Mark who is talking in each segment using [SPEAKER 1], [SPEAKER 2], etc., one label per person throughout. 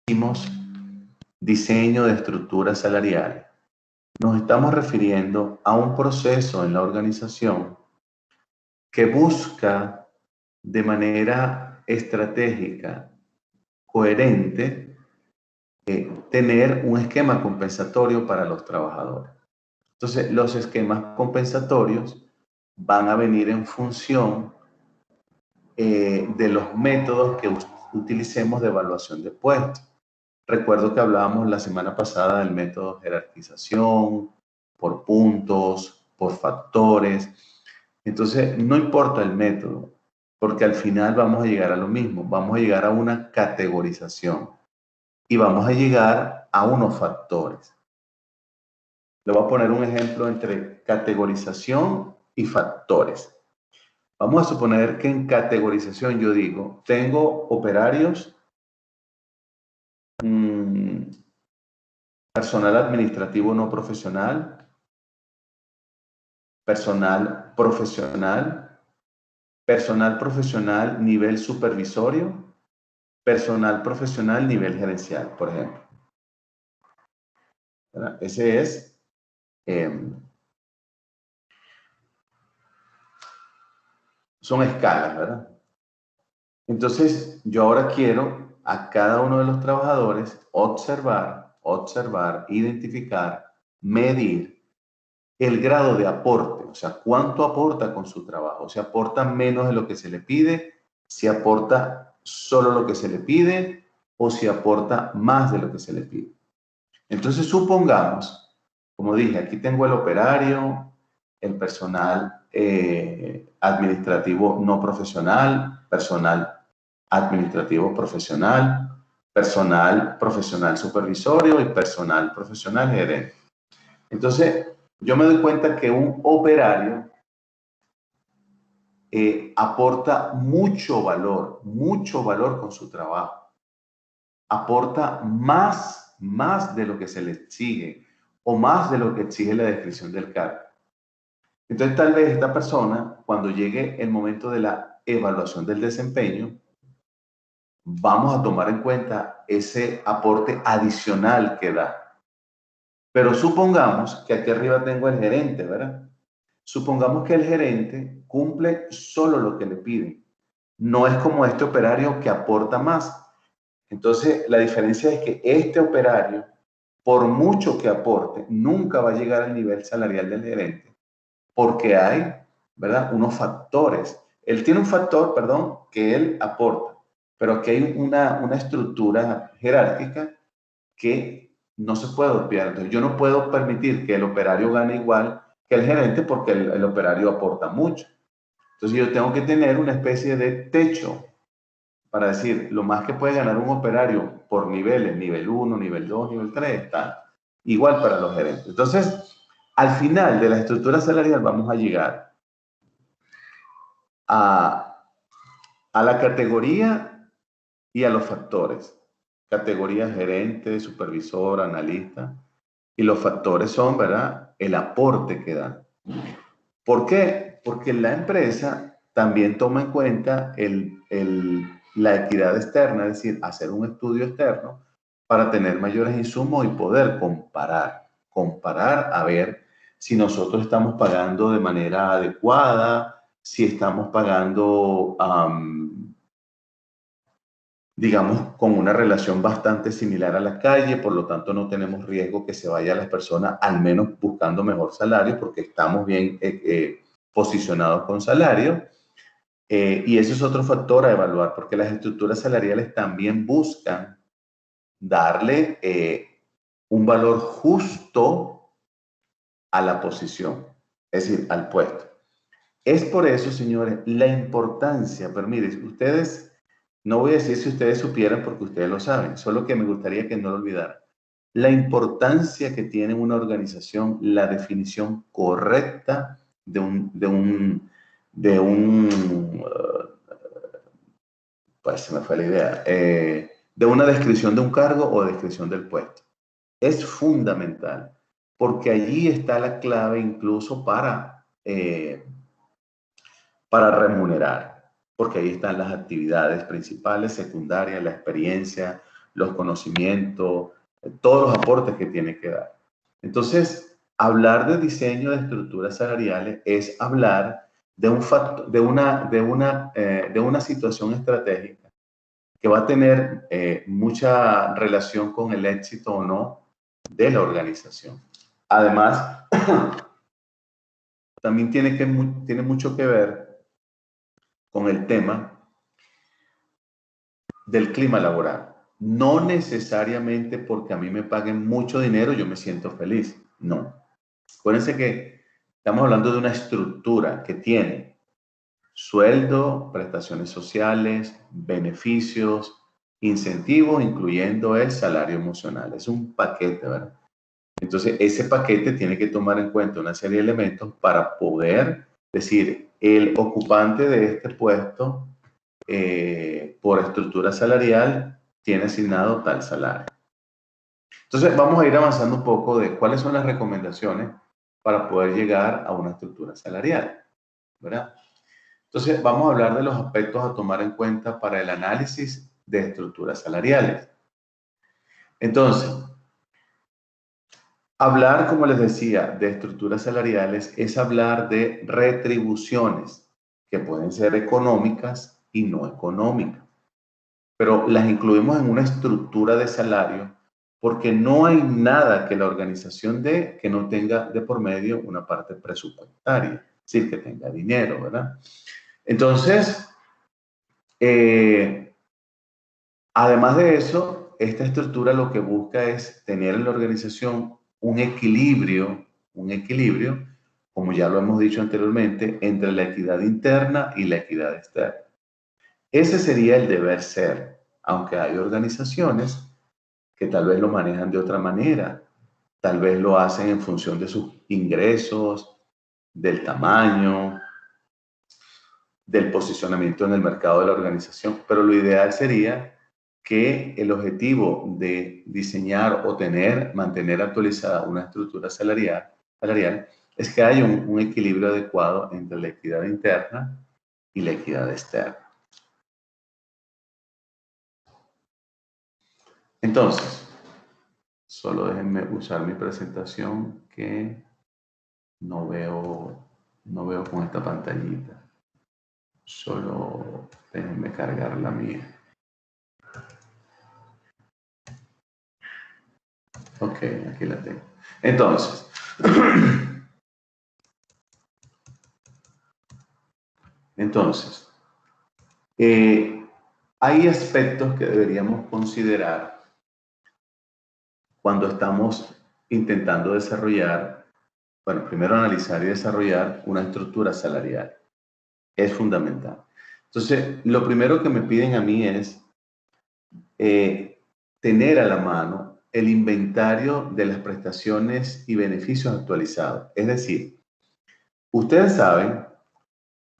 [SPEAKER 1] decimos diseño de estructura salarial, nos estamos refiriendo a un proceso en la organización que busca de manera estratégica, coherente, tener un esquema compensatorio para los trabajadores. Entonces, los esquemas compensatorios van a venir en función de los métodos que utilicemos de evaluación de puestos. Recuerdo que hablábamos la semana pasada del método jerarquización, por puntos, por factores. Entonces, no importa el método, porque al final vamos a llegar a lo mismo. Vamos a llegar a una categorización y vamos a llegar a unos factores. Le voy a poner un ejemplo entre categorización y factores. Vamos a suponer que en categorización yo digo, tengo operarios, personal administrativo no profesional, personal profesional, personal profesional nivel supervisorio, personal profesional nivel gerencial, por ejemplo. ¿Verdad? Ese es son escalas, ¿verdad? Entonces, yo ahora quiero a cada uno de los trabajadores observar, identificar, medir el grado de aporte, o sea, cuánto aporta con su trabajo, si aporta menos de lo que se le pide, si aporta solo lo que se le pide o si aporta más de lo que se le pide. Entonces, supongamos, como dije, aquí tengo el operario, el personal administrativo no profesional, personal administrativo profesional, personal profesional supervisorio y personal profesional gerente. Entonces, yo me doy cuenta que un operario aporta mucho valor con su trabajo. Aporta más de lo que se le exige o más de lo que exige la descripción del cargo. Entonces, tal vez esta persona, cuando llegue el momento de la evaluación del desempeño, vamos a tomar en cuenta ese aporte adicional que da. Pero supongamos que aquí arriba tengo el gerente, ¿verdad? Supongamos que el gerente cumple solo lo que le piden. No es como este operario que aporta más. Entonces, la diferencia es que este operario, por mucho que aporte, nunca va a llegar al nivel salarial del gerente, porque hay, ¿verdad?, unos factores. Él tiene un factor, perdón, que él aporta, pero aquí hay una estructura jerárquica que no se puede obviar. Entonces, yo no puedo permitir que el operario gane igual que el gerente porque el operario aporta mucho. Entonces, yo tengo que tener una especie de techo para decir, lo más que puede ganar un operario por niveles, nivel 1, nivel 2, nivel 3, está igual para los gerentes. Entonces, al final de la estructura salarial vamos a llegar a la categoría y a los factores. Categoría gerente, supervisor, analista. Y los factores son, ¿verdad?, el aporte que dan. ¿Por qué? Porque la empresa también toma en cuenta la equidad externa, es decir, hacer un estudio externo para tener mayores insumos y poder comparar a ver si nosotros estamos pagando de manera adecuada, si estamos pagando, digamos, con una relación bastante similar a la calle, por lo tanto no tenemos riesgo que se vayan las personas al menos buscando mejor salario porque estamos bien posicionados con salario. Y ese es otro factor a evaluar porque las estructuras salariales también buscan darle un valor justo a la posición, es decir, al puesto. Es por eso, señores, la importancia, pero miren, ustedes, no voy a decir si ustedes supieran porque ustedes lo saben, solo que me gustaría que no lo olvidaran. La importancia que tiene una organización, la definición correcta pues se me fue la idea, de una descripción de un cargo o descripción del puesto. Es fundamental porque allí está la clave incluso para remunerar, porque ahí están las actividades principales, secundarias, la experiencia, los conocimientos, todos los aportes que tiene que dar. Entonces, hablar de diseño de estructuras salariales es hablar de una situación estratégica que va a tener mucha relación con el éxito o no de la organización. Además, también tiene mucho que ver con el tema del clima laboral. No necesariamente porque a mí me paguen mucho dinero yo me siento feliz. No. Acuérdense que estamos hablando de una estructura que tiene sueldo, prestaciones sociales, beneficios, incentivos, incluyendo el salario emocional. Es un paquete, ¿verdad? Entonces, ese paquete tiene que tomar en cuenta una serie de elementos para poder decir, el ocupante de este puesto por estructura salarial tiene asignado tal salario. Entonces, vamos a ir avanzando un poco de cuáles son las recomendaciones para poder llegar a una estructura salarial, ¿verdad? Entonces, vamos a hablar de los aspectos a tomar en cuenta para el análisis de estructuras salariales. Entonces, hablar, como les decía, de estructuras salariales es hablar de retribuciones que pueden ser económicas y no económicas, pero las incluimos en una estructura de salario porque no hay nada que la organización dé que no tenga de por medio una parte presupuestaria, es decir, que tenga dinero, ¿verdad? Entonces, además de eso, esta estructura lo que busca es tener en la organización un equilibrio, como ya lo hemos dicho anteriormente, entre la equidad interna y la equidad externa. Ese sería el deber ser, aunque hay organizaciones que tal vez lo manejan de otra manera, tal vez lo hacen en función de sus ingresos, del tamaño, del posicionamiento en el mercado de la organización, pero lo ideal sería que el objetivo de diseñar o mantener actualizada una estructura salarial es que haya un equilibrio adecuado entre la equidad interna y la equidad externa. Entonces, solo déjenme usar mi presentación que no veo con esta pantallita. Solo déjenme cargar la mía. Ok, aquí la tengo. Entonces, hay aspectos que deberíamos considerar cuando estamos intentando desarrollar, bueno, primero analizar y desarrollar una estructura salarial. Es fundamental. Entonces, lo primero que me piden a mí es tener a la mano el inventario de las prestaciones y beneficios actualizados. Es decir, ustedes saben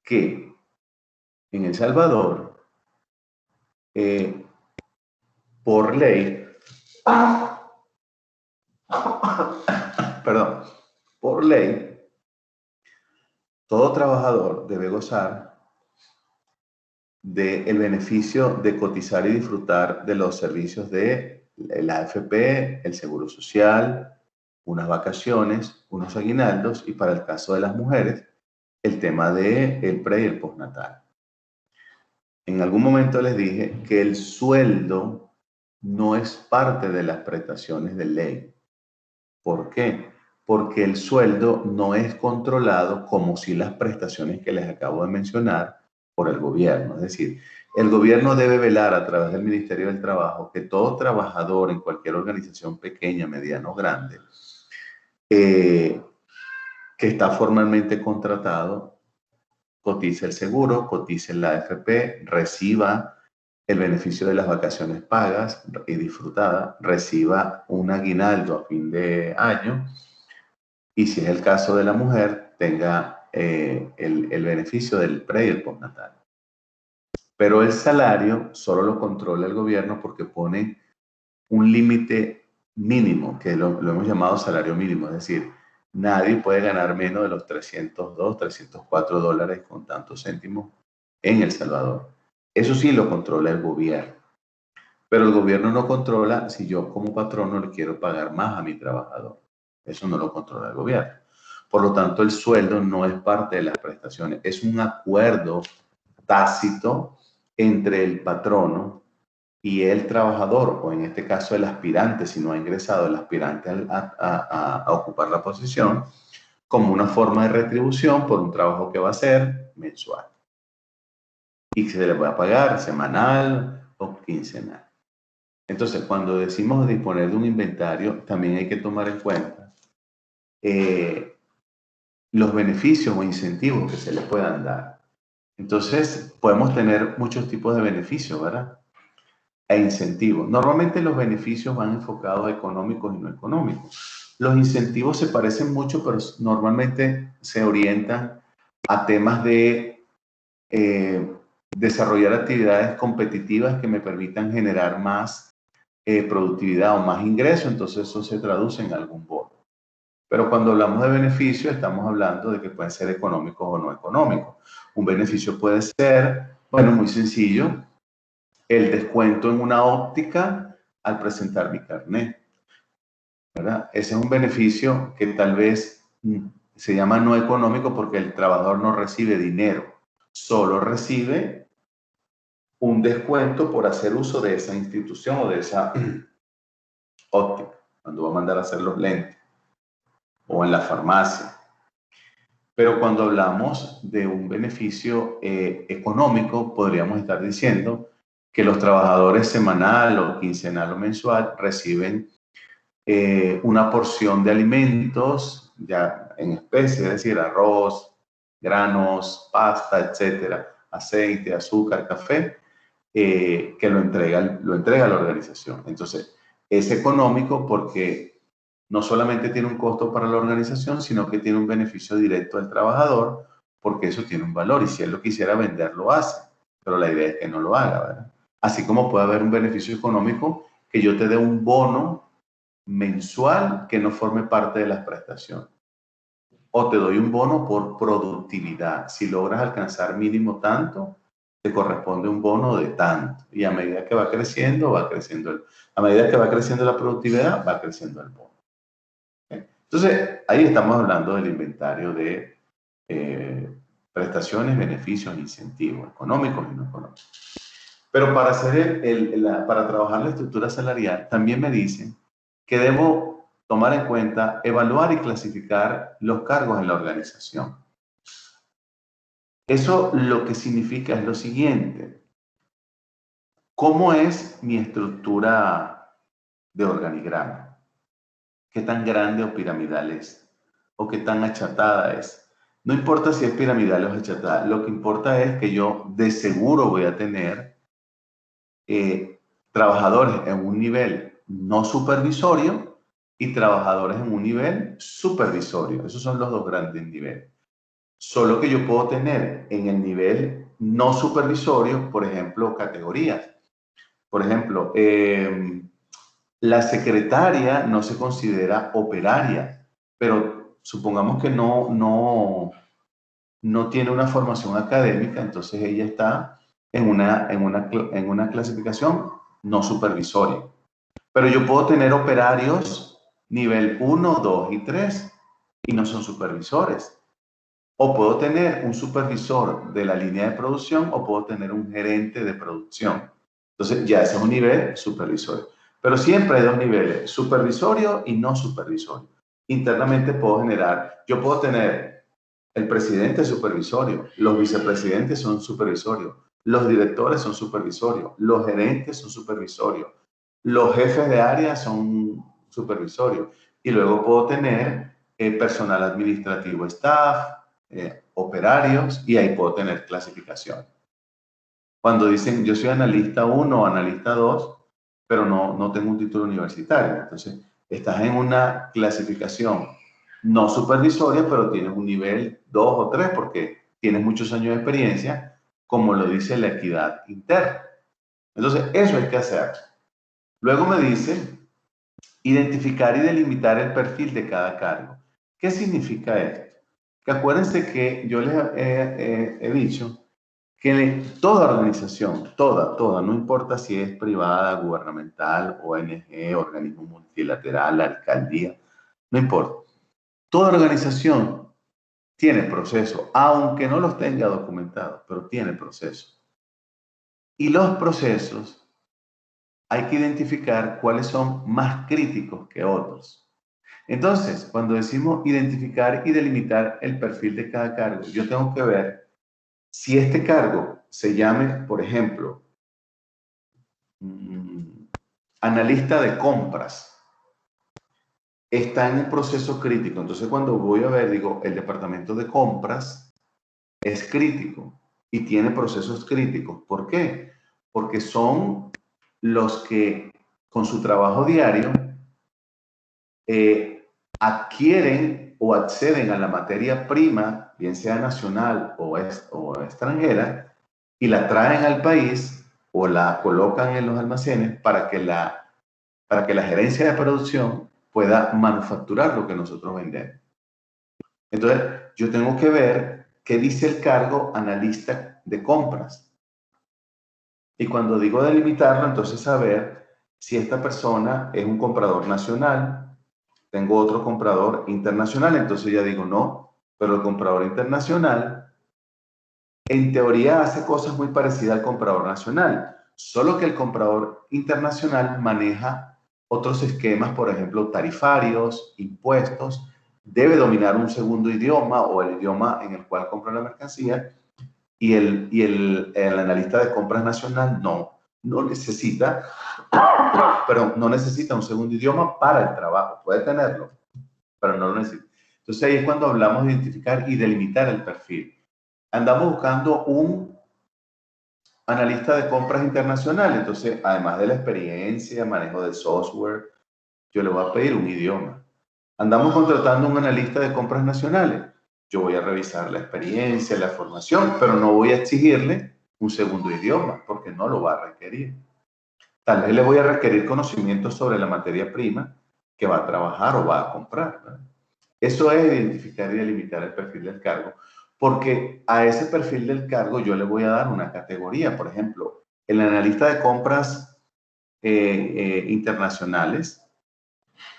[SPEAKER 1] que en El Salvador, por ley, perdón, por ley, todo trabajador debe gozar del beneficio de cotizar y disfrutar de los servicios de la AFP, el Seguro Social, unas vacaciones, unos aguinaldos y para el caso de las mujeres, el tema del pre y el postnatal. En algún momento les dije que el sueldo no es parte de las prestaciones de ley. ¿Por qué? Porque el sueldo no es controlado como si las prestaciones que les acabo de mencionar por el gobierno. Es decir, el gobierno debe velar a través del Ministerio del Trabajo que todo trabajador en cualquier organización pequeña, mediana o grande, que está formalmente contratado, cotice el seguro, cotice la AFP, reciba el beneficio de las vacaciones pagas y disfrutadas, reciba un aguinaldo a fin de año y si es el caso de la mujer, tenga el beneficio del pre y el postnatal. Pero el salario solo lo controla el gobierno porque pone un límite mínimo, que lo hemos llamado salario mínimo, es decir, nadie puede ganar menos de los 302, 304 dólares con tantos céntimos en El Salvador. Eso sí lo controla el gobierno. Pero el gobierno no controla si yo como patrón no le quiero pagar más a mi trabajador. Eso no lo controla el gobierno. Por lo tanto, el sueldo no es parte de las prestaciones. Es un acuerdo tácito entre el patrono y el trabajador, o en este caso el aspirante, si no ha ingresado el aspirante a ocupar la posición, como una forma de retribución por un trabajo que va a hacer mensual. Y se le va a pagar semanal o quincenal. Entonces, cuando decimos disponer de un inventario, también hay que tomar en cuenta los beneficios o incentivos que se le puedan dar. Entonces, podemos tener muchos tipos de beneficios, ¿verdad? E incentivos. Normalmente los beneficios van enfocados a económicos y no económicos. Los incentivos se parecen mucho, pero normalmente se orientan a temas de desarrollar actividades competitivas que me permitan generar más productividad o más ingreso, entonces eso se traduce en algún bono. Pero cuando hablamos de beneficios, estamos hablando de que pueden ser económicos o no económicos. Un beneficio puede ser, bueno, muy sencillo, el descuento en una óptica al presentar mi carnet, ¿verdad? Ese es un beneficio que tal vez se llama no económico porque el trabajador no recibe dinero, solo recibe un descuento por hacer uso de esa institución o de esa óptica, cuando va a mandar a hacer los lentes o en la farmacia. Pero cuando hablamos de un beneficio económico, podríamos estar diciendo que los trabajadores semanal o quincenal o mensual reciben una porción de alimentos ya en especie, es decir, arroz, granos, pasta, etcétera, aceite, azúcar, café, que lo entrega la organización. Entonces, es económico porque no solamente tiene un costo para la organización, sino que tiene un beneficio directo al trabajador, porque eso tiene un valor y si él lo quisiera vender, lo hace. Pero la idea es que no lo haga, ¿verdad? Así como puede haber un beneficio económico que yo te dé un bono mensual que no forme parte de las prestaciones. O te doy un bono por productividad. Si logras alcanzar mínimo tanto, te corresponde un bono de tanto. Y a medida que va creciendo, a medida que va creciendo la productividad, va creciendo el bono. Entonces, ahí estamos hablando del inventario de prestaciones, beneficios, incentivos económicos y no económicos. Pero para, para trabajar la estructura salarial, también me dicen que debo tomar en cuenta, evaluar y clasificar los cargos en la organización. Eso lo que significa es lo siguiente. ¿Cómo es mi estructura de organigrama? ¿Qué tan grande o piramidal es? ¿O qué tan achatada es? No importa si es piramidal o achatada. Lo que importa es que yo de seguro voy a tener trabajadores en un nivel no supervisorio y trabajadores en un nivel supervisorio. Esos son los dos grandes niveles. Solo que yo puedo tener en el nivel no supervisorio, por ejemplo, categorías. Por ejemplo, la secretaria no se considera operaria, pero supongamos que no tiene una formación académica, entonces ella está en una clasificación no supervisoria. Pero yo puedo tener operarios nivel 1, 2 y 3 y no son supervisores. O puedo tener un supervisor de la línea de producción o puedo tener un gerente de producción. Entonces ya ese es un nivel supervisorio. Pero siempre hay dos niveles, supervisorio y no supervisorio. Internamente puedo generar, yo puedo tener el presidente supervisorio, los vicepresidentes son supervisorios, los directores son supervisorios, los gerentes son supervisorios, los jefes de área son supervisorios. Y luego puedo tener personal administrativo, staff, operarios, y ahí puedo tener clasificación. Cuando dicen yo soy analista 1 o analista 2, pero no tengo un título universitario, entonces estás en una clasificación no supervisoria, pero tienes un nivel 2 o 3 porque tienes muchos años de experiencia, como lo dice la equidad interna. Entonces, eso hay que hacer. Luego me dice identificar y delimitar el perfil de cada cargo. ¿Qué significa esto? Que acuérdense que yo les he dicho que toda organización, toda, no importa si es privada, gubernamental, ONG, organismo multilateral, alcaldía, no importa. Toda organización tiene proceso, aunque no los tenga documentados, pero tiene proceso. Y los procesos hay que identificar cuáles son más críticos que otros. Entonces, cuando decimos identificar y delimitar el perfil de cada cargo, yo tengo que ver si este cargo se llame, por ejemplo, analista de compras, está en un proceso crítico. Entonces, cuando voy a ver, digo, el departamento de compras es crítico y tiene procesos críticos. ¿Por qué? Porque son los que con su trabajo diario adquieren o acceden a la materia prima, bien sea nacional o extranjera, y la traen al país o la colocan en los almacenes para que la gerencia de producción pueda manufacturar lo que nosotros vendemos. Entonces, yo tengo que ver qué dice el cargo analista de compras. Y cuando digo delimitarlo, entonces saber si esta persona es un comprador nacional, tengo otro comprador internacional, entonces ya digo no, pero el comprador internacional en teoría hace cosas muy parecidas al comprador nacional, solo que el comprador internacional maneja otros esquemas, por ejemplo, tarifarios, impuestos, debe dominar un segundo idioma o el idioma en el cual compra la mercancía, y el analista de compras nacional no necesita, pero no necesita un segundo idioma para el trabajo, puede tenerlo, pero no lo necesita. Entonces ahí es cuando hablamos de identificar y delimitar el perfil. Andamos buscando un analista de compras internacional, entonces además de la experiencia, manejo de software, yo le voy a pedir un idioma. Andamos contratando un analista de compras nacionales, yo voy a revisar la experiencia, la formación, pero no voy a exigirle un segundo idioma porque no lo va a requerir. Tal vez le voy a requerir conocimientos sobre la materia prima que va a trabajar o va a comprar, ¿verdad? Eso es identificar y delimitar el perfil del cargo, porque a ese perfil del cargo yo le voy a dar una categoría. Por ejemplo, el analista de compras internacionales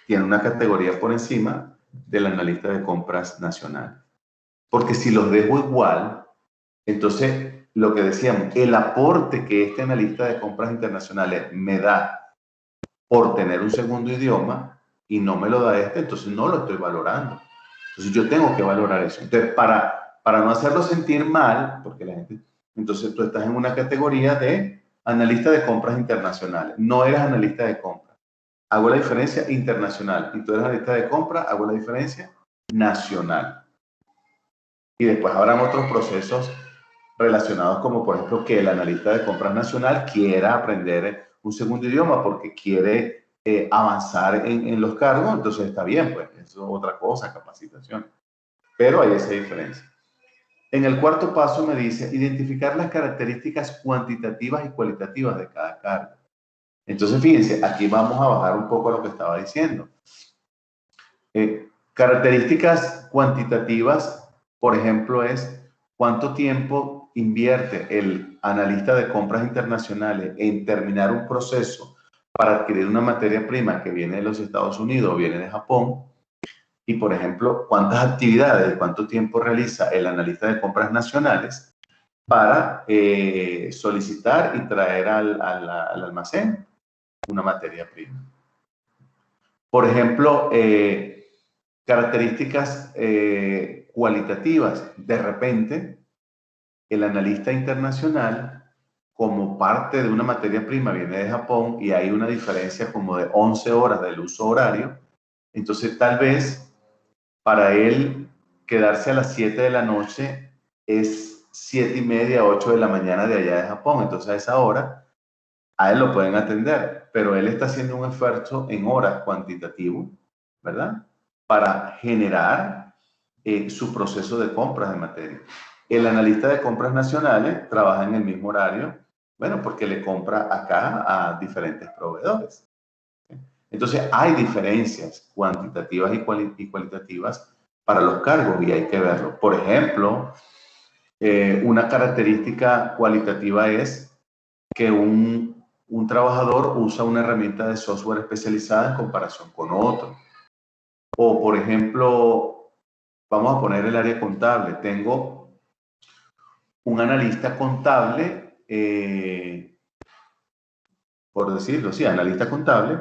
[SPEAKER 1] tiene una categoría por encima del analista de compras nacional. Porque si los dejo igual, entonces lo que decíamos, el aporte que este analista de compras internacionales me da por tener un segundo idioma y no me lo da este, entonces no lo estoy valorando. Entonces yo tengo que valorar eso. Entonces para no hacerlo sentir mal, porque la gente, entonces tú estás en una categoría de analista de compras internacionales, no eres analista de compras. Hago la diferencia internacional y tú eres analista de compras, hago la diferencia nacional. Y después habrán otros procesos relacionados como por ejemplo que el analista de compras nacional quiera aprender un segundo idioma porque quiere avanzar en los cargos, entonces está bien, pues eso es otra cosa, capacitación. Pero hay esa diferencia. En el cuarto paso me dice identificar las características cuantitativas y cualitativas de cada cargo. Entonces fíjense, aquí vamos a bajar un poco a lo que estaba diciendo. Características cuantitativas, por ejemplo, es cuánto tiempo invierte el analista de compras internacionales en terminar un proceso para adquirir una materia prima que viene de los Estados Unidos o viene de Japón. Y, por ejemplo, cuántas actividades y cuánto tiempo realiza el analista de compras nacionales para solicitar y traer al almacén una materia prima. Por ejemplo, características cualitativas. De repente, el analista internacional, como parte de una materia prima, viene de Japón y hay una diferencia como de 11 horas del uso horario. Entonces, tal vez para él quedarse a las 7 de la noche es 7:30, 8 de la mañana de allá de Japón. Entonces, a esa hora, a él lo pueden atender, pero él está haciendo un esfuerzo en horas cuantitativo, ¿verdad? Para generar su proceso de compras de materia. El analista de compras nacionales trabaja en el mismo horario, bueno, porque le compra acá a diferentes proveedores. Entonces, hay diferencias cuantitativas y cualitativas para los cargos y hay que verlo. Por ejemplo, Una característica cualitativa es que un trabajador usa una herramienta de software especializada en comparación con otro. O, por ejemplo, vamos a poner el área contable. Tengo un analista contable, por decirlo así, analista contable,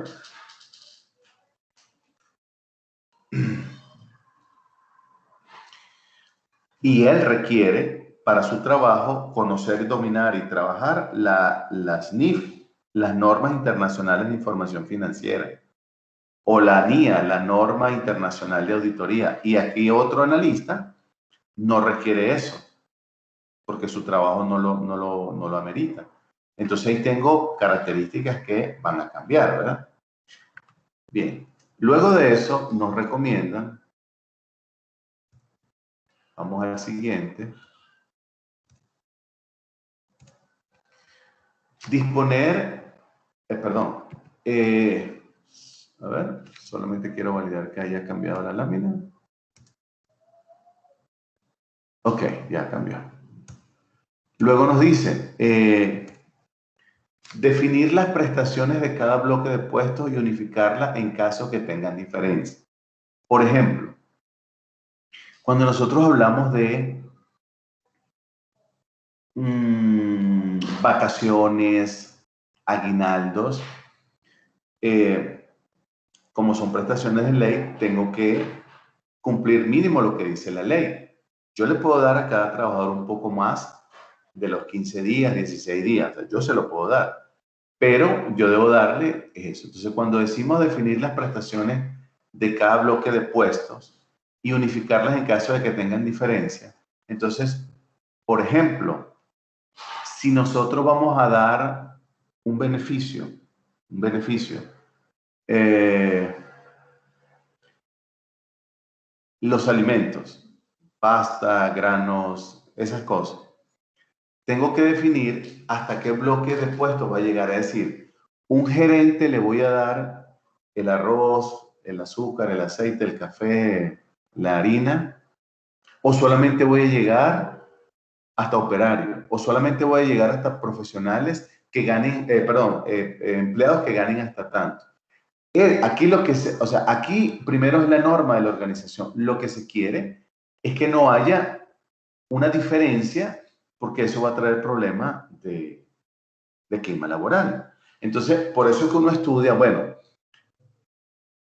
[SPEAKER 1] y él requiere para su trabajo conocer, dominar y trabajar las NIF, las normas internacionales de información financiera, o la NIA, la norma internacional de auditoría. Y aquí otro analista no requiere eso, porque su trabajo no lo amerita. Entonces ahí tengo características que van a cambiar, ¿verdad? Bien, luego de eso nos recomiendan, vamos al siguiente, disponer, perdón, a ver, solamente quiero validar que haya cambiado la lámina. Ok, ya cambió. Luego nos dice, definir las prestaciones de cada bloque de puestos y unificarlas en caso que tengan diferencia. Por ejemplo, cuando nosotros hablamos de vacaciones, aguinaldos, como son prestaciones de ley, tengo que cumplir mínimo lo que dice la ley. Yo le puedo dar a cada trabajador un poco más de los 15 días, 16 días, yo se lo puedo dar, pero yo debo darle eso. Entonces, cuando decimos definir las prestaciones de cada bloque de puestos y unificarlas en caso de que tengan diferencia, entonces, por ejemplo, si nosotros vamos a dar un beneficio, los alimentos, pasta, granos, esas cosas, tengo que definir hasta qué bloque de puestos va a llegar. A decir, un gerente le voy a dar el arroz, el azúcar, el aceite, el café, la harina, o solamente voy a llegar hasta operarios, o solamente voy a llegar hasta profesionales que ganen, empleados que ganen hasta tanto. Aquí aquí primero es la norma de la organización. Lo que se quiere es que no haya una diferencia, porque eso va a traer problemas de clima laboral. Entonces, por eso es que uno estudia, bueno,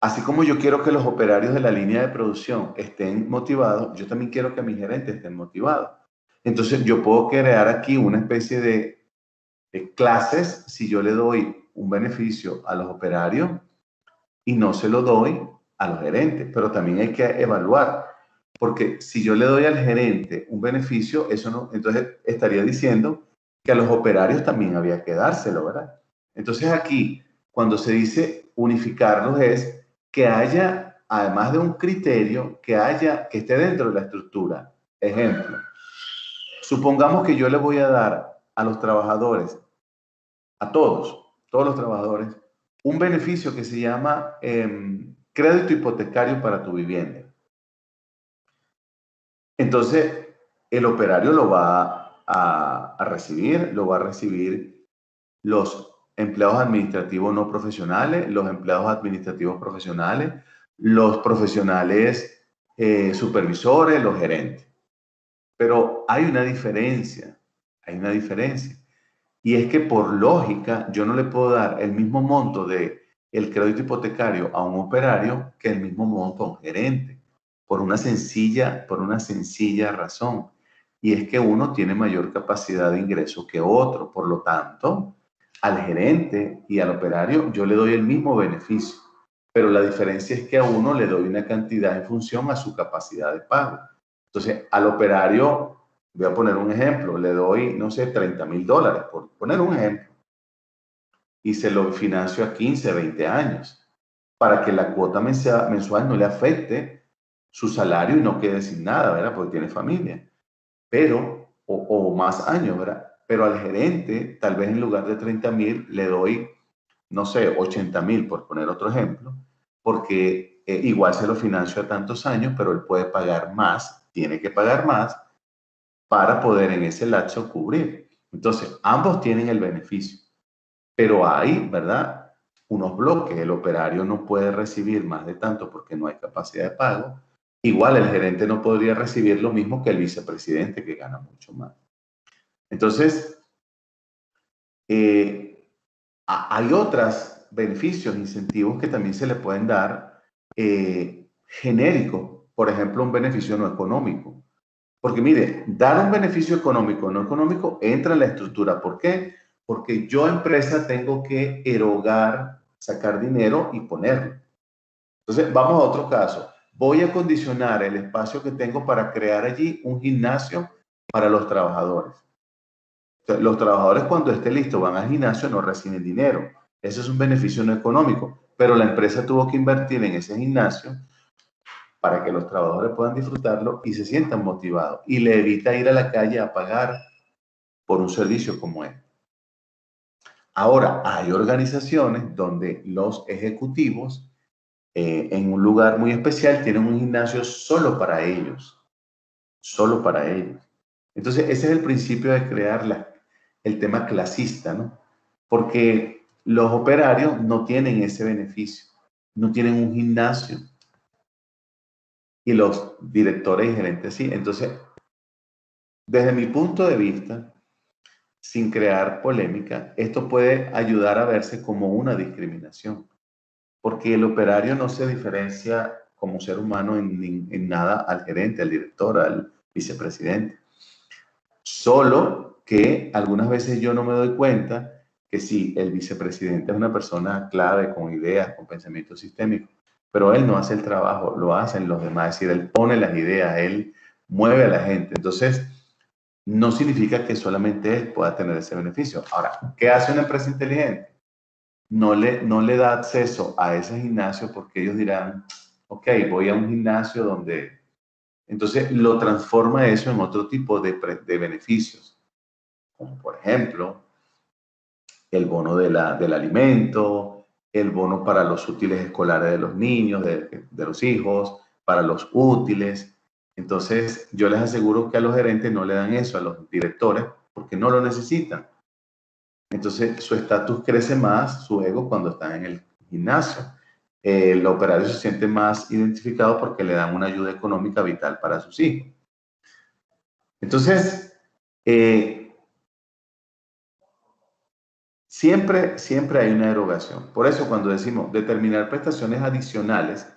[SPEAKER 1] así como yo quiero que los operarios de la línea de producción estén motivados, yo también quiero que mis gerentes estén motivados. Entonces, yo puedo crear aquí una especie de clases si yo le doy un beneficio a los operarios y no se lo doy a los gerentes, pero también hay que evaluar, porque si yo le doy al gerente un beneficio, eso no, entonces estaría diciendo que a los operarios también había que dárselo, ¿verdad? Entonces aquí, cuando se dice unificarlos, es que haya, además de un criterio, que esté dentro de la estructura. Ejemplo, supongamos que yo le voy a dar a los trabajadores, a todos los trabajadores, un beneficio que se llama crédito hipotecario para tu vivienda. Entonces, el operario lo va a recibir, lo va a recibir los empleados administrativos no profesionales, los empleados administrativos profesionales, los profesionales supervisores, los gerentes. Pero hay una diferencia, Y es que por lógica yo no le puedo dar el mismo monto de el crédito hipotecario a un operario que el mismo monto a un gerente, por una sencilla razón. Y es que uno tiene mayor capacidad de ingreso que otro. Por lo tanto, al gerente y al operario yo le doy el mismo beneficio. Pero la diferencia es que a uno le doy una cantidad en función a su capacidad de pago. Entonces, al operario, voy a poner un ejemplo, le doy, no sé, $30,000, por poner un ejemplo, y se lo financio a 15, 20 años, para que la cuota mensual no le afecte su salario y no quede sin nada, ¿verdad? Porque tiene familia. Pero, o más años, ¿verdad? Pero al gerente, tal vez en lugar de 30,000, le doy, no sé, 80,000, por poner otro ejemplo, porque igual se lo financio a tantos años, pero él puede pagar más, tiene que pagar más para poder en ese lapso cubrir. Entonces, ambos tienen el beneficio, pero hay, ¿verdad?, unos bloques. El operario no puede recibir más de tanto porque no hay capacidad de pago. Igual el gerente no podría recibir lo mismo que el vicepresidente, que gana mucho más. Entonces, hay otros beneficios, incentivos que también se le pueden dar genéricos. Por ejemplo, un beneficio no económico. Porque mire, dar un beneficio económico o no económico entra en la estructura. ¿Por qué? Porque yo, empresa, tengo que erogar, sacar dinero y ponerlo. Entonces, vamos a otro caso. Voy a condicionar el espacio que tengo para crear allí un gimnasio para los trabajadores. Entonces, los trabajadores, cuando esté listo, van al gimnasio, no reciben dinero. Ese es un beneficio no económico, pero la empresa tuvo que invertir en ese gimnasio para que los trabajadores puedan disfrutarlo y se sientan motivados, y le evita ir a la calle a pagar por un servicio como este. Ahora, hay organizaciones donde los ejecutivos, en un lugar muy especial, tienen un gimnasio solo para ellos, solo para ellos. Entonces, ese es el principio de crear el tema clasista, ¿no? Porque los operarios no tienen ese beneficio, no tienen un gimnasio, y los directores y gerentes sí. Entonces, desde mi punto de vista, sin crear polémica, esto puede ayudar a verse como una discriminación, porque el operario no se diferencia como ser humano en nada al gerente, al director, al vicepresidente. Solo que algunas veces yo no me doy cuenta que sí, el vicepresidente es una persona clave, con ideas, con pensamiento sistémico, pero él no hace el trabajo, lo hacen los demás. Es decir, él pone las ideas, él mueve a la gente. Entonces, no significa que solamente él pueda tener ese beneficio. Ahora, ¿qué hace una empresa inteligente? No le da acceso a ese gimnasio, porque ellos dirán, ok, voy a un gimnasio donde... Entonces lo transforma eso en otro tipo de beneficios, como por ejemplo el bono del alimento, el bono para los útiles escolares de los niños, de los hijos, para los útiles. Entonces, yo les aseguro que a los gerentes no le dan eso, a los directores, porque no lo necesitan. Entonces, su estatus crece más, su ego, cuando están en el gimnasio. El operario se siente más identificado porque le dan una ayuda económica vital para sus hijos. Entonces, siempre hay una erogación. Por eso, cuando decimos determinar prestaciones adicionales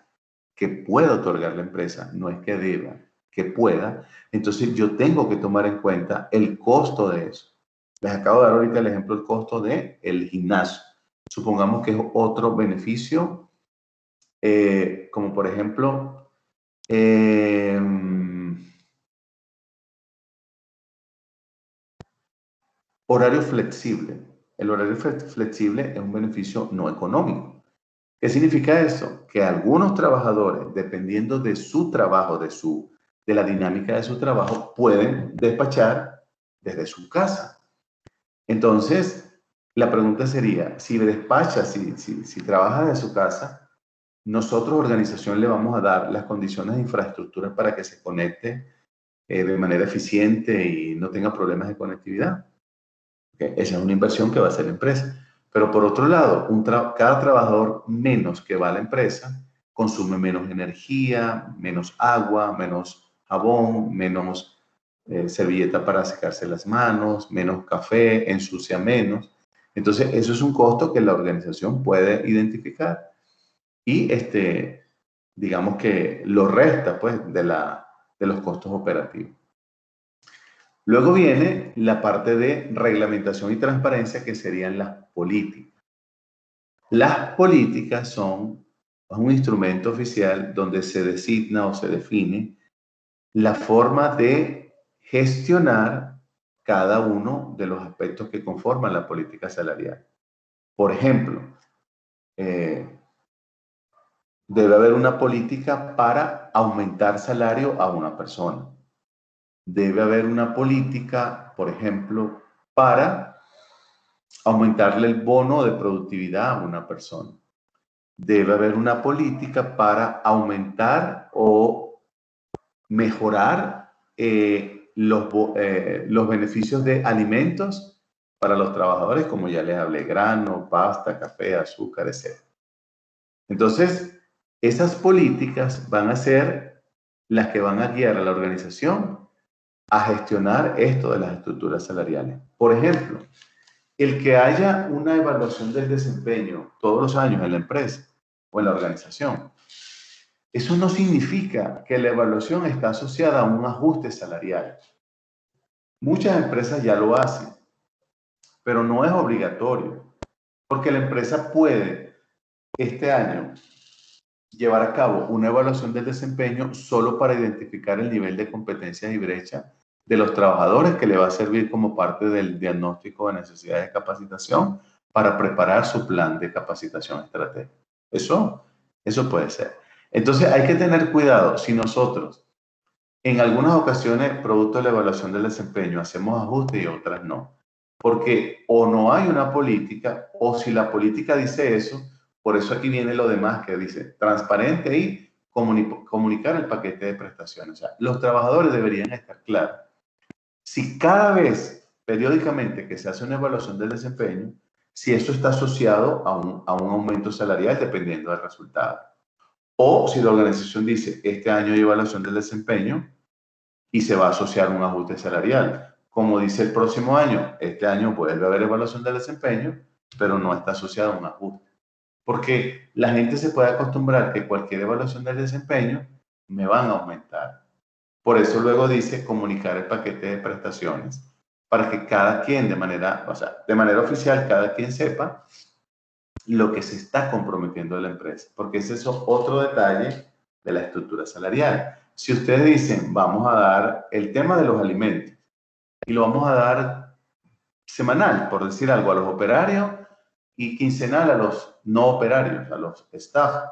[SPEAKER 1] que pueda otorgar la empresa, no es que deba, que pueda, entonces yo tengo que tomar en cuenta el costo de eso. Les acabo de dar ahorita el ejemplo del costo del gimnasio. Supongamos que es otro beneficio, como por ejemplo, horario flexible. El horario flexible es un beneficio no económico. ¿Qué significa eso? Que algunos trabajadores, dependiendo de su trabajo, de la dinámica de su trabajo, pueden despachar desde su casa. Entonces, la pregunta sería, si despacha, si trabaja de su casa, nosotros, organización, le vamos a dar las condiciones de infraestructura para que se conecte de manera eficiente y no tenga problemas de conectividad. ¿Okay? Esa es una inversión que va a hacer la empresa. Pero por otro lado, cada trabajador menos que va a la empresa consume menos energía, menos agua, menos jabón, menos servilleta para secarse las manos, menos café, ensucia menos. Entonces, eso es un costo que la organización puede identificar y digamos que lo resta, pues, de los costos operativos. Luego viene la parte de reglamentación y transparencia, que serían las políticas. Las políticas son un instrumento oficial donde se designa o se define la forma de gestionar cada uno de los aspectos que conforman la política salarial. Por ejemplo, debe haber una política para aumentar salario a una persona. Debe haber una política, por ejemplo, para aumentarle el bono de productividad a una persona. Debe haber una política para aumentar o mejorar los beneficios de alimentos para los trabajadores, como ya les hablé, grano, pasta, café, azúcar, etc. Entonces, esas políticas van a ser las que van a guiar a la organización a gestionar esto de las estructuras salariales. Por ejemplo, el que haya una evaluación del desempeño todos los años en la empresa o en la organización, eso no significa que la evaluación está asociada a un ajuste salarial. Muchas empresas ya lo hacen, pero no es obligatorio, porque la empresa puede este año llevar a cabo una evaluación del desempeño solo para identificar el nivel de competencias y brecha de los trabajadores, que le va a servir como parte del diagnóstico de necesidades de capacitación para preparar su plan de capacitación estratégica. Eso puede ser. Entonces hay que tener cuidado si nosotros en algunas ocasiones, producto de la evaluación del desempeño, hacemos ajustes y otras no. Porque o no hay una política, o si la política dice eso, por eso aquí viene lo demás que dice transparente y comunicar el paquete de prestaciones. O sea, los trabajadores deberían estar claros. Si cada vez, periódicamente, que se hace una evaluación del desempeño, si eso está asociado a un aumento salarial dependiendo del resultado. O si la organización dice, este año hay evaluación del desempeño y se va a asociar un ajuste salarial. Como dice el próximo año, este año vuelve a haber evaluación del desempeño, pero no está asociado a un ajuste. Porque la gente se puede acostumbrar que cualquier evaluación del desempeño me van a aumentar. Por eso luego dice comunicar el paquete de prestaciones para que cada quien de manera oficial, cada quien sepa lo que se está comprometiendo la empresa. Porque ese es otro detalle de la estructura salarial. Si ustedes dicen, vamos a dar el tema de los alimentos y lo vamos a dar semanal, por decir algo, a los operarios y quincenal a los no operarios, a los staff.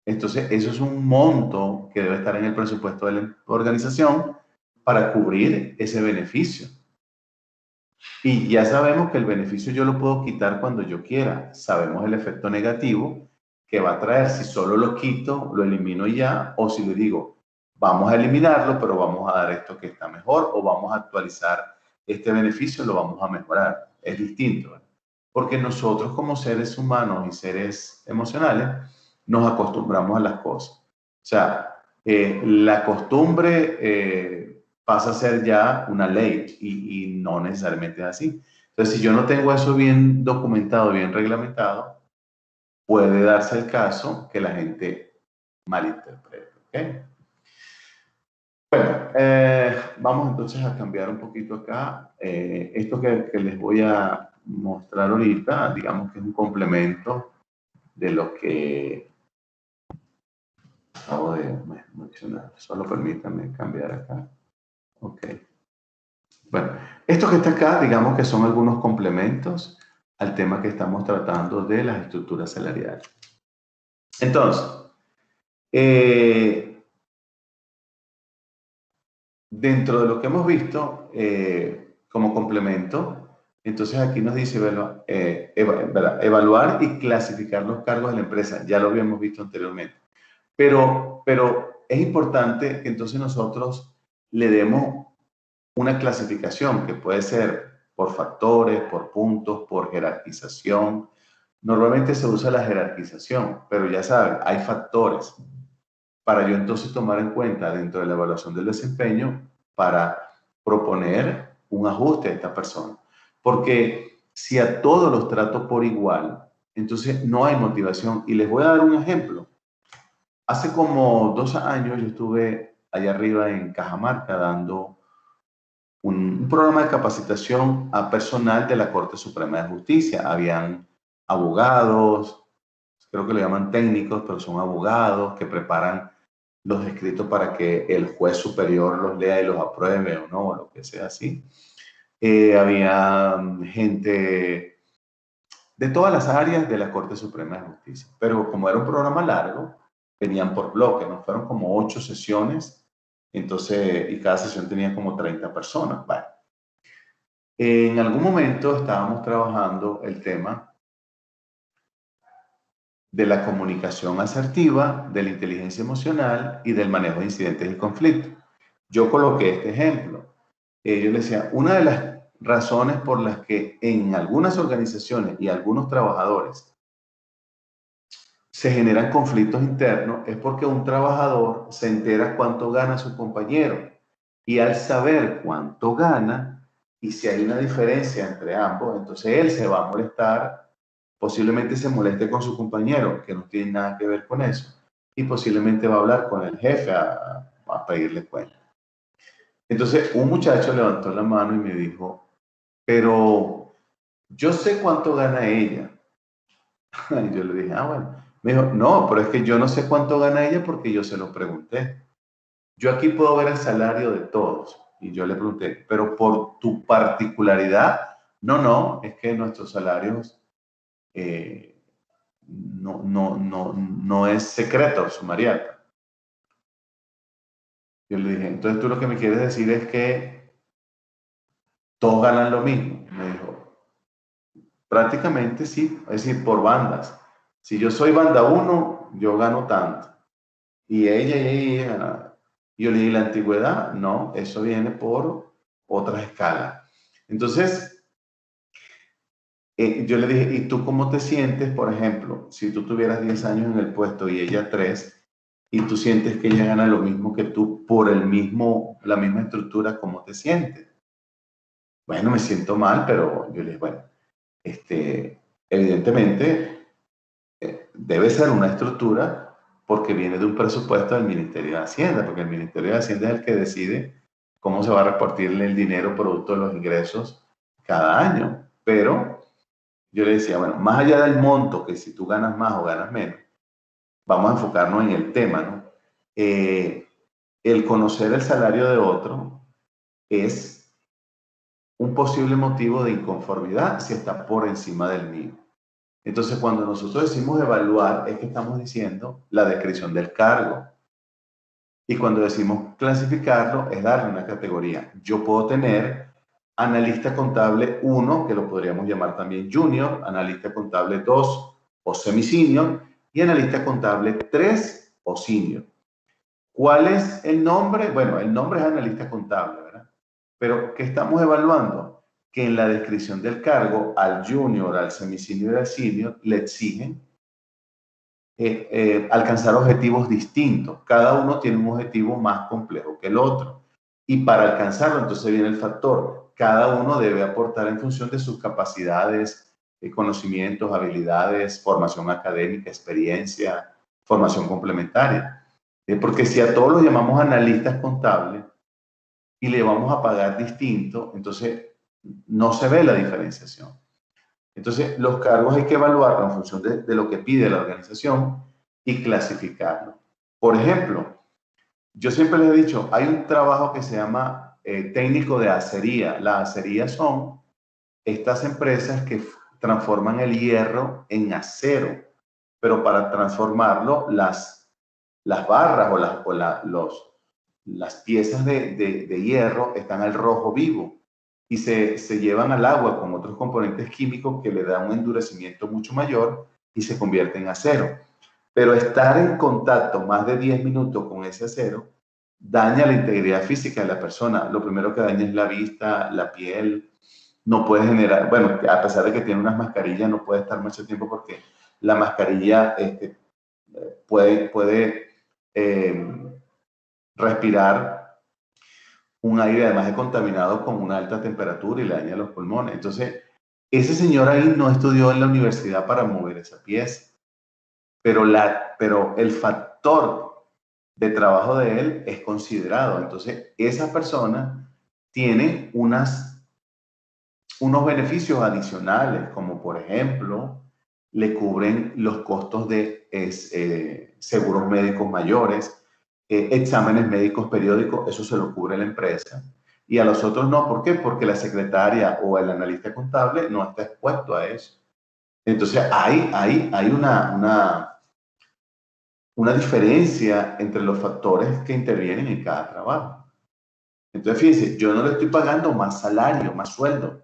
[SPEAKER 1] Entonces, eso es un monto que debe estar en el presupuesto de la organización para cubrir ese beneficio. Y ya sabemos que el beneficio yo lo puedo quitar cuando yo quiera. Sabemos el efecto negativo que va a traer si solo lo quito, lo elimino y ya, o si le digo, vamos a eliminarlo, pero vamos a dar esto que está mejor, o vamos a actualizar este beneficio, lo vamos a mejorar. Es distinto, ¿verdad? Porque nosotros como seres humanos y seres emocionales nos acostumbramos a las cosas. O sea, la costumbre pasa a ser ya una ley y no necesariamente es así. Entonces, si yo no tengo eso bien documentado, bien reglamentado, puede darse el caso que la gente malinterprete. ¿Okay? Bueno, vamos entonces a cambiar un poquito acá. Esto que les voy a mostrar ahorita, digamos que es un complemento de lo que acabo de mencionar. Solo permítanme cambiar acá. Ok. Bueno, esto que está acá, digamos que son algunos complementos al tema que estamos tratando de las estructuras salariales. Entonces, dentro de lo que hemos visto como complemento, entonces aquí nos dice evaluar y clasificar los cargos de la empresa. Ya lo habíamos visto anteriormente. Pero es importante que entonces nosotros le demos una clasificación que puede ser por factores, por puntos, por jerarquización. Normalmente se usa la jerarquización, pero ya saben, hay factores para yo entonces tomar en cuenta dentro de la evaluación del desempeño para proponer un ajuste a esta persona. Porque si a todos los trato por igual, entonces no hay motivación. Y les voy a dar un ejemplo. Hace como 2 años yo estuve allá arriba en Cajamarca dando un programa de capacitación a personal de la Corte Suprema de Justicia. Habían abogados, creo que lo llaman técnicos, pero son abogados que preparan los escritos para que el juez superior los lea y los apruebe o no, o lo que sea así. Había gente de todas las áreas de la Corte Suprema de Justicia, pero como era un programa largo, venían por bloque, ¿no? Fueron como 8 sesiones, entonces, y cada sesión tenía como 30 personas. Bueno, en algún momento estábamos trabajando el tema de la comunicación asertiva, de la inteligencia emocional y del manejo de incidentes y conflictos. Yo coloqué este ejemplo. yo le decía, una de las razones por las que en algunas organizaciones y algunos trabajadores se generan conflictos internos es porque un trabajador se entera cuánto gana su compañero y al saber cuánto gana y si hay una diferencia entre ambos, entonces él se va a molestar, posiblemente se moleste con su compañero, que no tiene nada que ver con eso, y posiblemente va a hablar con el jefe a pedirle cuenta. Entonces un muchacho levantó la mano y me dijo, pero yo sé cuánto gana ella. Y yo le dije, ah, bueno. Me dijo, no, pero es que yo no sé cuánto gana ella porque yo se lo pregunté. Yo aquí puedo ver el salario de todos. Y yo le pregunté, pero por tu particularidad, no, es que nuestros salarios no es secreto sumarial. Yo le dije, entonces tú lo que me quieres decir es que todos ganan lo mismo. Me dijo, prácticamente sí, es decir, por bandas. Si yo soy banda 1, yo gano tanto. Y ella, yo le dije, la antigüedad, no, eso viene por otra escala. Entonces, yo le dije, ¿y tú cómo te sientes, por ejemplo, si tú tuvieras 10 años en el puesto y ella 3, y tú sientes que ella gana lo mismo que tú por la misma estructura, ¿cómo te sientes? Bueno, me siento mal, pero yo le dije, bueno, evidentemente debe ser una estructura porque viene de un presupuesto del Ministerio de Hacienda, porque el Ministerio de Hacienda es el que decide cómo se va a repartirle el dinero producto de los ingresos cada año. Pero yo le decía, bueno, más allá del monto, que si tú ganas más o ganas menos, vamos a enfocarnos en el tema, ¿no? El conocer el salario de otro es un posible motivo de inconformidad si está por encima del mío. Entonces, cuando nosotros decimos evaluar, es que estamos diciendo la descripción del cargo. Y cuando decimos clasificarlo, es darle una categoría. Yo puedo tener analista contable 1, que lo podríamos llamar también junior, analista contable 2 o semi-senior, y analista contable 3 o senior. ¿Cuál es el nombre? Bueno, el nombre es analista contable, ¿verdad? Pero, ¿qué estamos evaluando? Que en la descripción del cargo, al junior, al semi-senior y al senior le exigen alcanzar objetivos distintos. Cada uno tiene un objetivo más complejo que el otro. Y para alcanzarlo, entonces viene el factor. Cada uno debe aportar en función de sus capacidades, conocimientos, habilidades, formación académica, experiencia, formación complementaria. Porque si a todos los llamamos analistas contables y le vamos a pagar distinto, entonces no se ve la diferenciación. Entonces, los cargos hay que evaluarlos en función de lo que pide la organización y clasificarlo. Por ejemplo, yo siempre les he dicho, hay un trabajo que se llama técnico de acería. La acería son estas empresas que transforman el hierro en acero, pero para transformarlo, las barras las piezas de hierro están al rojo vivo y se llevan al agua con otros componentes químicos que le dan un endurecimiento mucho mayor y se convierte en acero. Pero estar en contacto más de 10 minutos con ese acero daña la integridad física de la persona. Lo primero que daña es la vista, la piel. No puede generar, bueno, a pesar de que tiene unas mascarillas, no puede estar mucho tiempo porque la mascarilla puede respirar un aire además de contaminado con una alta temperatura y le daña los pulmones. Entonces, ese señor ahí no estudió en la universidad para mover esa pieza, pero el factor de trabajo de él es considerado. Entonces, esa persona tiene unos beneficios adicionales, como por ejemplo, le cubren los costos de seguros médicos mayores, exámenes médicos periódicos, eso se lo cubre la empresa. Y a los otros no, ¿por qué? Porque la secretaria o el analista contable no está expuesto a eso. Entonces, hay una diferencia entre los factores que intervienen en cada trabajo. Entonces, fíjense, yo no le estoy pagando más salario, más sueldo,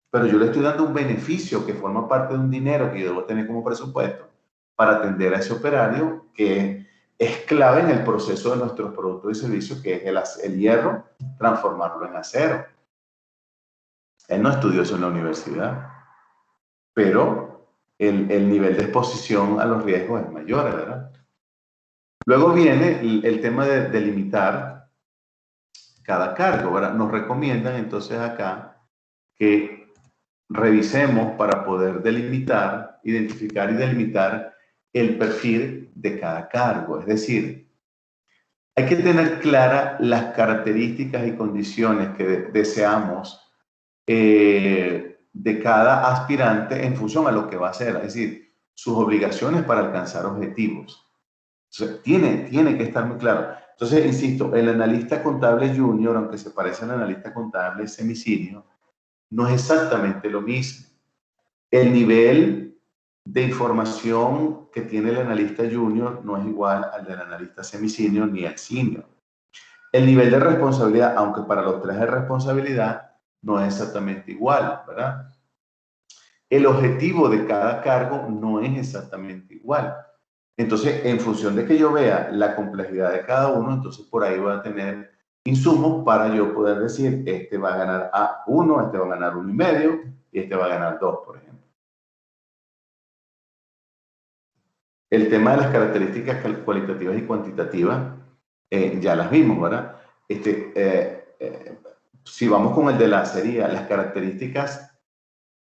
[SPEAKER 1] pero yo le estoy dando un beneficio que forma parte de un dinero que yo debo tener como presupuesto para atender a ese operario que es clave en el proceso de nuestros productos y servicios, que es el hierro, transformarlo en acero. Él no estudió eso en la universidad, pero el nivel de exposición a los riesgos es mayor, ¿verdad? Luego viene el tema de delimitar cada cargo, ¿verdad? Nos recomiendan entonces acá que revisemos para poder delimitar, identificar y delimitar el perfil de cada cargo. Es decir, hay que tener claras las características y condiciones que deseamos de cada aspirante en función a lo que va a hacer, es decir, sus obligaciones para alcanzar objetivos. Entonces, tiene que estar muy claro. Entonces, insisto, el analista contable junior, aunque se parece al analista contable semi-senior, no es exactamente lo mismo. El nivel de información que tiene el analista junior no es igual al del analista semi-senior ni al senior. El nivel de responsabilidad, aunque para los tres hay responsabilidad, no es exactamente igual, ¿verdad? El objetivo de cada cargo no es exactamente igual. Entonces, en función de que yo vea la complejidad de cada uno, entonces por ahí voy a tener insumos para yo poder decir, este va a ganar A1, este va a ganar 1,5 y este va a ganar 2, por ejemplo. El tema de las características cualitativas y cuantitativas, ya las vimos, ¿verdad? Si vamos con el de la serie, las características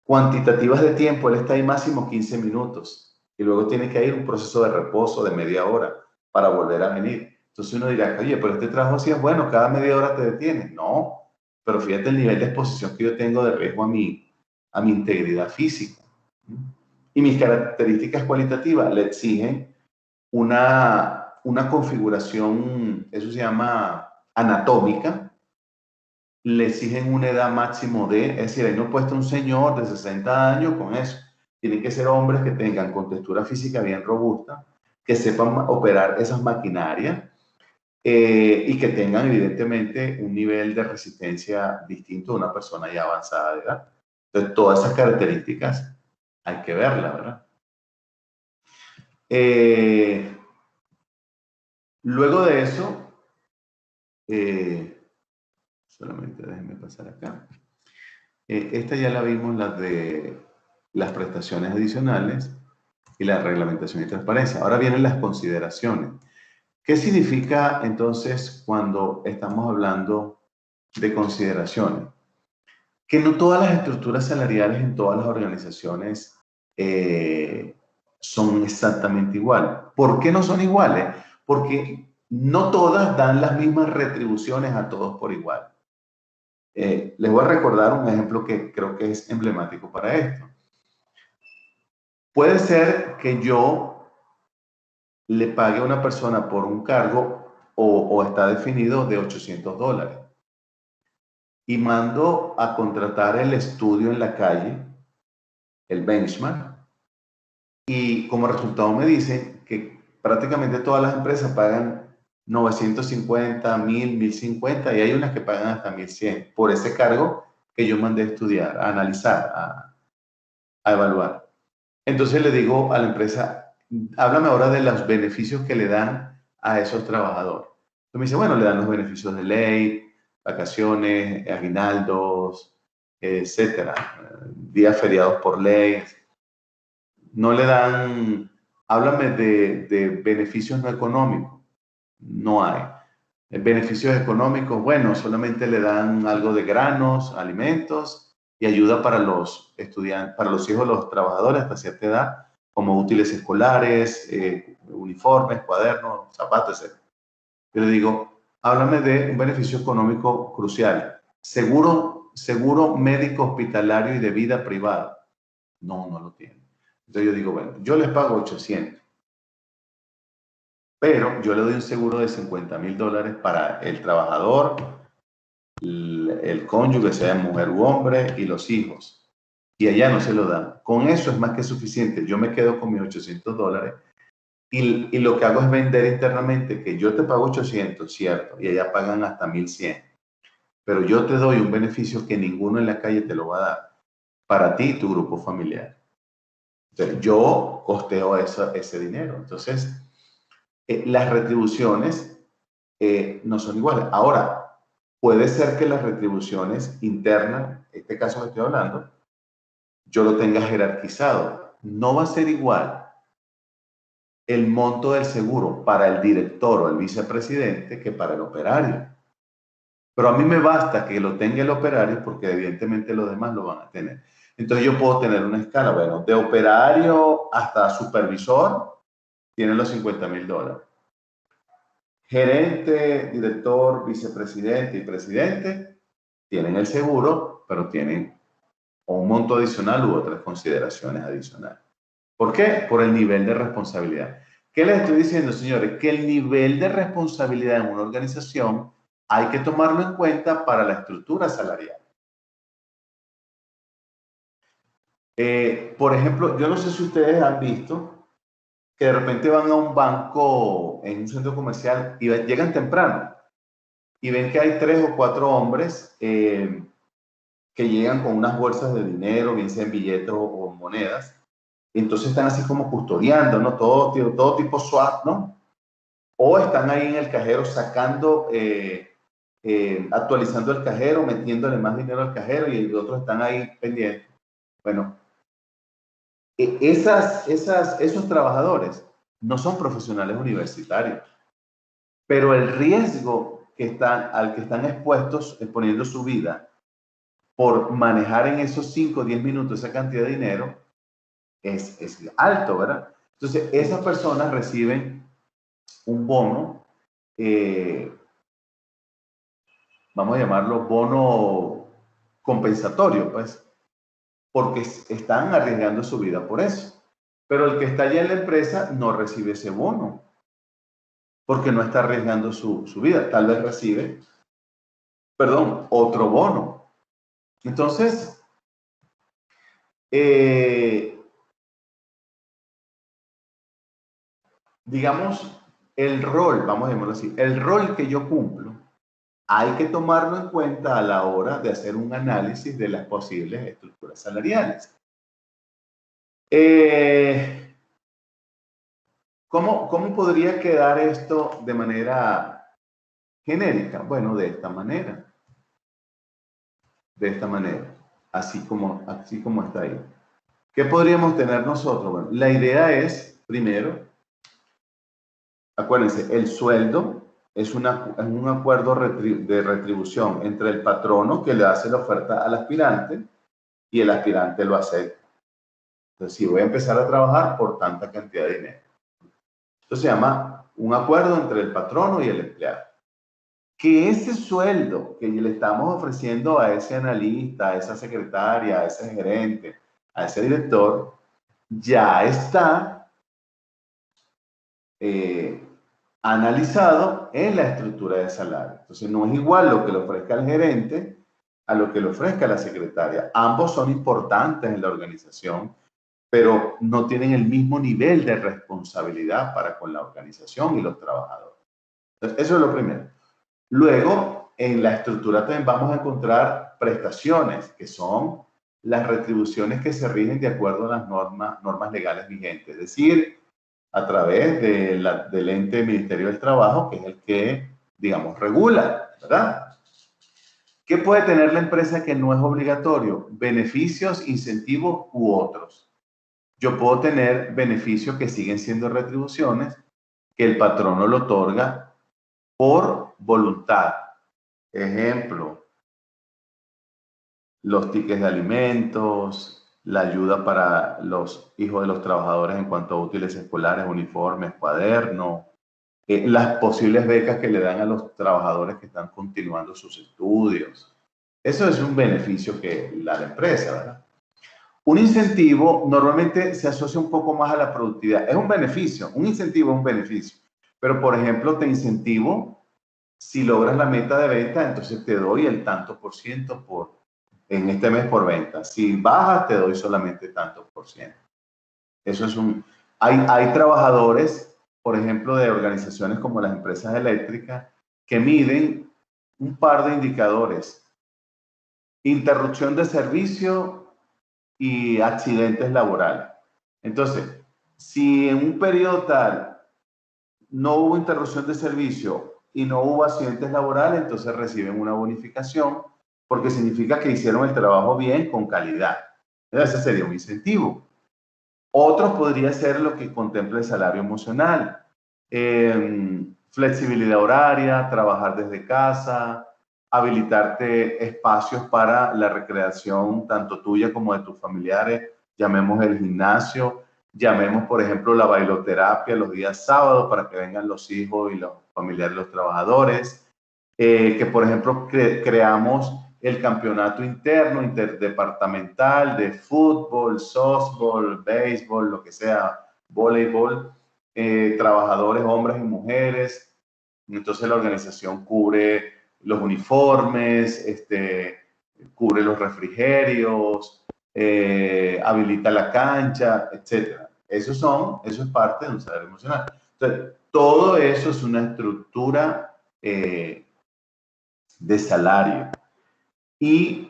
[SPEAKER 1] cuantitativas de tiempo, él está ahí máximo 15 minutos y luego tiene que ir un proceso de reposo de media hora para volver a venir. Entonces uno dirá, oye, pero este trabajo sí es bueno, cada media hora te detienes. No, pero fíjate el nivel de exposición que yo tengo de riesgo a mi integridad física. Y mis características cualitativas le exigen una configuración, eso se llama anatómica, le exigen una edad máximo de, es decir, ahí no puesto un señor de 60 años con eso. Tienen que ser hombres que tengan contextura física bien robusta, que sepan operar esas maquinarias y que tengan evidentemente un nivel de resistencia distinto a una persona ya avanzada de edad. Entonces, todas esas características hay que verlas, ¿verdad? Luego de eso, solamente déjenme pasar acá. Esta ya la vimos, la de las prestaciones adicionales y la reglamentación y transparencia. Ahora vienen las consideraciones. ¿Qué significa entonces cuando estamos hablando de consideraciones? Que no todas las estructuras salariales en todas las organizaciones son exactamente igual. ¿Por qué no son iguales? Porque no todas dan las mismas retribuciones a todos por igual. Les voy a recordar un ejemplo que creo que es emblemático para esto. Puede ser que yo le pague a una persona por un cargo o está definido de $800 y mando a contratar el estudio en la calle, el benchmark, y como resultado me dicen que prácticamente todas las empresas pagan 950, 1000, 1050 y hay unas que pagan hasta 1100 por ese cargo que yo mandé a estudiar, a analizar, a evaluar. Entonces le digo a la empresa, háblame ahora de los beneficios que le dan a esos trabajadores. Entonces me dice, bueno, le dan los beneficios de ley, vacaciones, aguinaldos, etcétera, días feriados por ley. No le dan, háblame de beneficios no económicos. No hay. Beneficios económicos, bueno, solamente le dan algo de granos, alimentos y ayuda para los estudiantes, para los hijos de los trabajadores hasta cierta edad, como útiles escolares, uniformes, cuadernos, zapatos, etc. Yo le digo, háblame de un beneficio económico crucial. Seguro médico hospitalario y de vida privada. No, no lo tiene. Entonces yo digo, bueno, yo les pago 800. Pero yo le doy un seguro de $50,000 para el trabajador, el cónyuge, sea mujer u hombre, y los hijos. Y allá no se lo dan. Con eso es más que suficiente. Yo me quedo con mis $800 y lo que hago es vender internamente que yo te pago 800, cierto, y allá pagan hasta 1100. Pero yo te doy un beneficio que ninguno en la calle te lo va a dar para ti y tu grupo familiar. Entonces, yo costeo ese dinero. Entonces, las retribuciones no son iguales. Ahora, puede ser que las retribuciones internas, en este caso que estoy hablando, yo lo tenga jerarquizado. No va a ser igual el monto del seguro para el director o el vicepresidente que para el operario. Pero a mí me basta que lo tenga el operario porque evidentemente los demás lo van a tener. Entonces yo puedo tener una escala, bueno, de operario hasta supervisor tienen los $50,000. Gerente, director, vicepresidente y presidente tienen el seguro, pero tienen un monto adicional u otras consideraciones adicionales. ¿Por qué? Por el nivel de responsabilidad. ¿Qué les estoy diciendo, señores? Que el nivel de responsabilidad en una organización hay que tomarlo en cuenta para la estructura salarial. Por ejemplo, yo no sé si ustedes han visto que de repente van a un banco en un centro comercial y llegan temprano y ven que hay 3 o 4 hombres que llegan con unas bolsas de dinero, bien sean billetes o monedas. Entonces están así como custodiando, ¿no? Todo tipo SWAT, ¿no? O están ahí en el cajero sacando, actualizando el cajero, metiéndole más dinero al cajero y otros están ahí pendientes. Bueno, esos trabajadores no son profesionales universitarios, pero el riesgo al que están expuestos, exponiendo su vida por manejar en esos 5 o 10 minutos esa cantidad de dinero, es alto, ¿verdad? Entonces, esas personas reciben un bono, vamos a llamarlo bono compensatorio, pues, porque están arriesgando su vida por eso. Pero el que está allá en la empresa no recibe ese bono, porque no está arriesgando su vida. Tal vez recibe, perdón, otro bono. Entonces, digamos, el rol, vamos a llamarlo así, el rol que yo cumplo, hay que tomarlo en cuenta a la hora de hacer un análisis de las posibles estructuras salariales. ¿Cómo podría quedar esto de manera genérica? Bueno, de esta manera. De esta manera. Así como está ahí. ¿Qué podríamos tener nosotros? Bueno, la idea es, primero, acuérdense, el sueldo es un acuerdo de retribución entre el patrono que le hace la oferta al aspirante y el aspirante lo acepta. Entonces, si voy a empezar a trabajar por tanta cantidad de dinero. Esto se llama un acuerdo entre el patrono y el empleado. Que ese sueldo que le estamos ofreciendo a ese analista, a esa secretaria, a ese gerente, a ese director, ya está analizado en la estructura de salario. Entonces, no es igual lo que le ofrezca el gerente a lo que le ofrezca la secretaria. Ambos son importantes en la organización, pero no tienen el mismo nivel de responsabilidad para con la organización y los trabajadores. Entonces, eso es lo primero. Luego, en la estructura también vamos a encontrar prestaciones, que son las retribuciones que se rigen de acuerdo a las normas legales vigentes, es decir, a través del ente Ministerio del Trabajo, que es el que, digamos, regula, ¿verdad? ¿Qué puede tener la empresa que no es obligatorio? Beneficios, incentivos u otros. Yo puedo tener beneficios que siguen siendo retribuciones, que el patrono lo otorga por voluntad. Ejemplo, los tickets de alimentos, la ayuda para los hijos de los trabajadores en cuanto a útiles escolares, uniformes, cuadernos, las posibles becas que le dan a los trabajadores que están continuando sus estudios. Eso es un beneficio que la empresa, ¿verdad? Un incentivo normalmente se asocia un poco más a la productividad. Es un beneficio, un incentivo es un beneficio. Pero, por ejemplo, te incentivo si logras la meta de venta, entonces te doy el tanto por ciento en este mes por venta. Si bajas, te doy solamente tanto por ciento. Eso es hay trabajadores, por ejemplo, de organizaciones como las empresas eléctricas, que miden un par de indicadores: interrupción de servicio y accidentes laborales. Entonces, si en un periodo tal no hubo interrupción de servicio y no hubo accidentes laborales, entonces reciben una bonificación porque significa que hicieron el trabajo bien, con calidad. Ese sería un incentivo. Otro podría ser lo que contempla el salario emocional. Flexibilidad horaria, trabajar desde casa, habilitarte espacios para la recreación, tanto tuya como de tus familiares, llamemos el gimnasio, llamemos, por ejemplo, la bailoterapia los días sábados para que vengan los hijos y los familiares de los trabajadores, que, por ejemplo, creamos el campeonato interno, interdepartamental de fútbol, softball, béisbol, lo que sea, voleibol, trabajadores, hombres y mujeres. Entonces la organización cubre los uniformes, cubre los refrigerios, habilita la cancha, etc. Eso es parte de un salario emocional. Entonces, todo eso es una estructura de salario. Y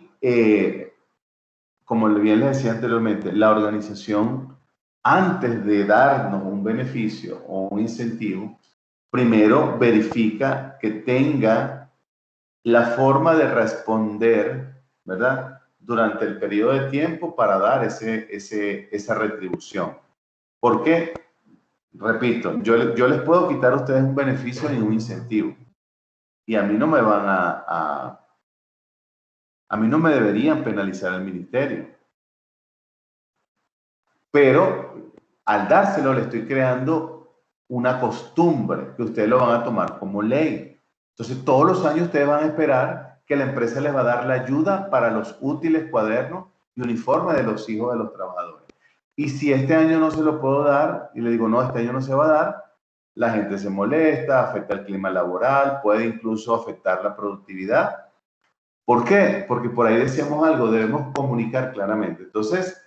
[SPEAKER 1] como bien les decía anteriormente, la organización, antes de darnos un beneficio o un incentivo, primero verifica que tenga la forma de responder, ¿verdad?, durante el periodo de tiempo para dar esa retribución. ¿Por qué? Repito, yo les puedo quitar a ustedes un beneficio y un incentivo. Y a mí no me van a mí no me deberían penalizar el ministerio. Pero al dárselo le estoy creando una costumbre que ustedes lo van a tomar como ley. Entonces todos los años ustedes van a esperar que la empresa les va a dar la ayuda para los útiles, cuadernos y uniformes de los hijos de los trabajadores. Y si este año no se lo puedo dar y le digo, no, este año no se va a dar, la gente se molesta, afecta el clima laboral, puede incluso afectar la productividad. ¿Por qué? Porque por ahí decíamos algo, debemos comunicar claramente. Entonces,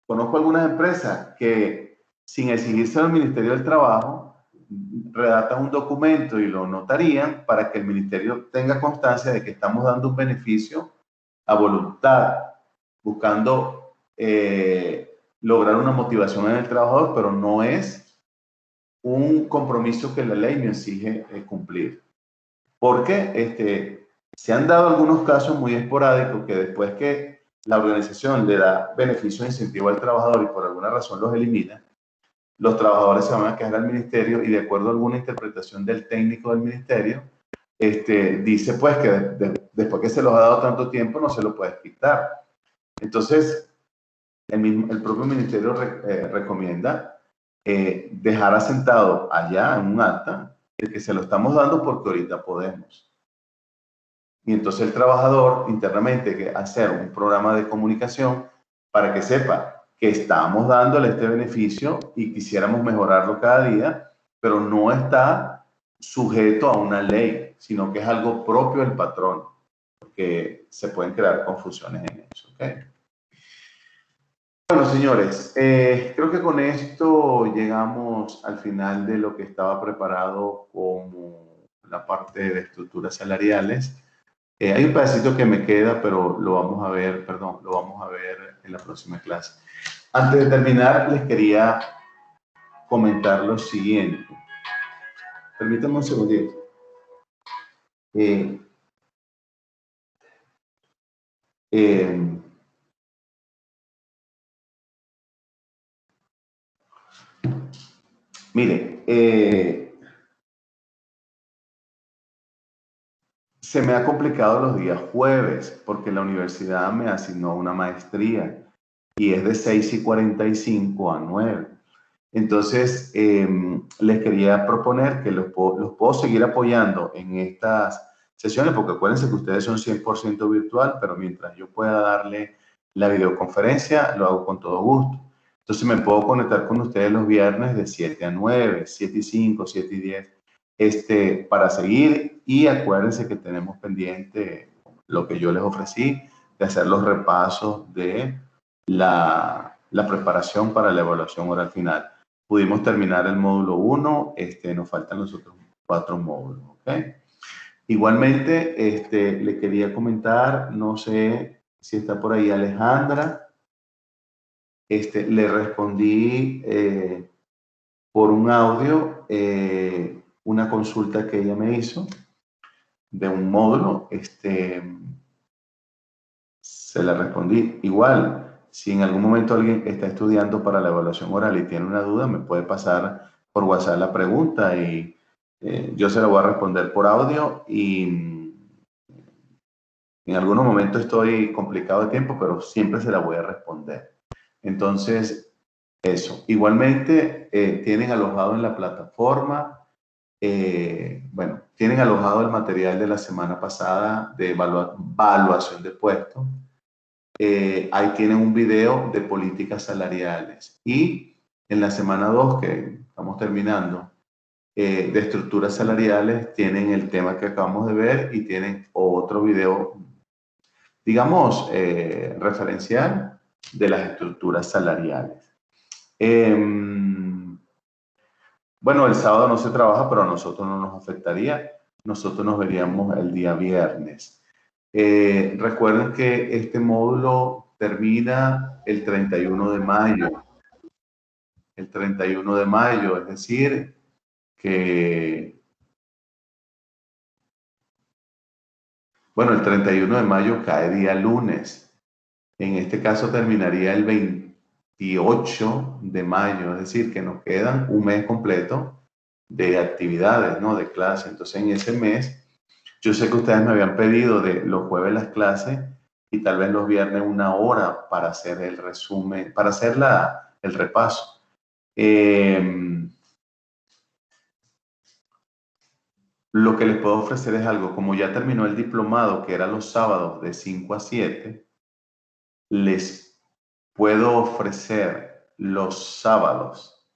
[SPEAKER 1] conozco algunas empresas que sin exigirse al Ministerio del Trabajo, redactan un documento y lo notarían para que el ministerio tenga constancia de que estamos dando un beneficio a voluntad, buscando lograr una motivación en el trabajador, pero no es un compromiso que la ley me exige cumplir. Porque se han dado algunos casos muy esporádicos que después que la organización le da beneficio e incentivo al trabajador y por alguna razón los elimina, los trabajadores se van a quejar al ministerio y de acuerdo a alguna interpretación del técnico del ministerio, dice pues que después que se los ha dado tanto tiempo no se lo puede quitar. Entonces, el propio ministerio recomienda dejar asentado allá en un acta que se lo estamos dando porque ahorita podemos. Y entonces el trabajador internamente que hacer un programa de comunicación para que sepa que estamos dándole este beneficio y quisiéramos mejorarlo cada día, pero no está sujeto a una ley, sino que es algo propio del patrón, porque se pueden crear confusiones en eso. ¿Okay? Bueno, señores, creo que con esto llegamos al final de lo que estaba preparado como la parte de estructuras salariales. Hay un pedacito que me queda, pero lo vamos a ver, lo vamos a ver en la próxima clase. Antes de terminar, les quería comentar lo siguiente. Permítanme un segundito. Mire, se me ha complicado los días jueves porque la universidad me asignó una maestría y es de 6:45 a 9. Entonces, les quería proponer que los puedo seguir apoyando en estas sesiones, porque acuérdense que ustedes son 100% virtual, pero mientras yo pueda darle la videoconferencia, lo hago con todo gusto. Entonces, me puedo conectar con ustedes los viernes de 7 a 9, 7:05, 7:10, para seguir. Y acuérdense que tenemos pendiente lo que yo les ofrecí, de hacer los repasos de la preparación para la evaluación oral final. Pudimos terminar el módulo 1, nos faltan los otros 4 módulos, ¿ok? Igualmente, le quería comentar, no sé si está por ahí Alejandra, le respondí por un audio, una consulta que ella me hizo de un módulo, se la respondí. Igual, si en algún momento alguien está estudiando para la evaluación oral y tiene una duda, me puede pasar por WhatsApp la pregunta y yo se la voy a responder por audio y en algunos momentos estoy complicado de tiempo, pero siempre se la voy a responder. Entonces, eso. Igualmente, tienen alojado en la plataforma, bueno, tienen alojado el material de la semana pasada de evaluación de puestos. Ahí tienen un video de políticas salariales. Y en la semana 2, que estamos terminando, de estructuras salariales, tienen el tema que acabamos de ver y tienen otro video, digamos, referencial de las estructuras salariales. Bueno, el sábado no se trabaja, pero a nosotros no nos afectaría. Nosotros nos veríamos el día viernes. Recuerden que este módulo termina el 31 de mayo. El 31 de mayo, es decir, que, bueno, el 31 de mayo cae día lunes. En este caso terminaría el 28 de mayo, es decir, que nos quedan un mes completo de actividades, ¿no? De clase. Entonces, en ese mes, yo sé que ustedes me habían pedido de los jueves las clases y tal vez los viernes una hora para hacer el resumen, para hacer el repaso. Lo que les puedo ofrecer es algo, como ya terminó el diplomado, que era los sábados de 5 a 7, les puedo ofrecer los sábados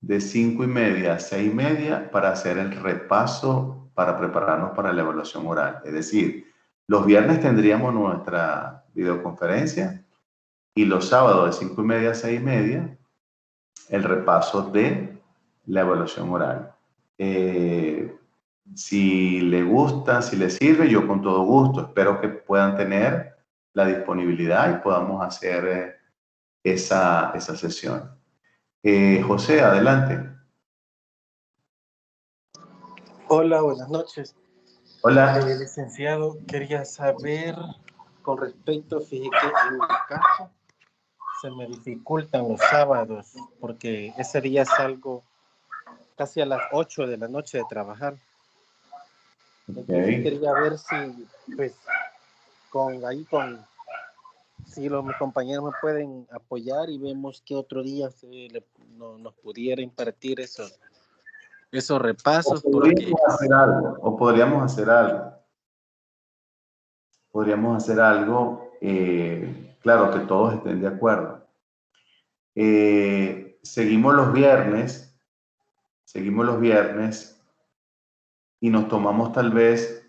[SPEAKER 1] de 5:30 a 6:30 para hacer el repaso, para prepararnos para la evaluación oral. Es decir, los viernes tendríamos nuestra videoconferencia y los sábados de 5:30 a 6:30 el repaso de la evaluación oral. Si le gusta, si le sirve, yo con todo gusto. Espero que puedan tener la disponibilidad y podamos hacer esa sesión. José, adelante.
[SPEAKER 2] Hola, buenas noches.
[SPEAKER 1] Hola.
[SPEAKER 2] Licenciado, quería saber con respecto, fíjate que en mi caso se me dificultan los sábados porque ese día salgo casi a las 8 de la noche de trabajar. Entonces quería ver si, pues, si mis compañeros me pueden apoyar y vemos qué otro día nos pudiera impartir esos repasos.
[SPEAKER 1] Podríamos hacer algo, claro, que todos estén de acuerdo. Seguimos los viernes y nos tomamos tal vez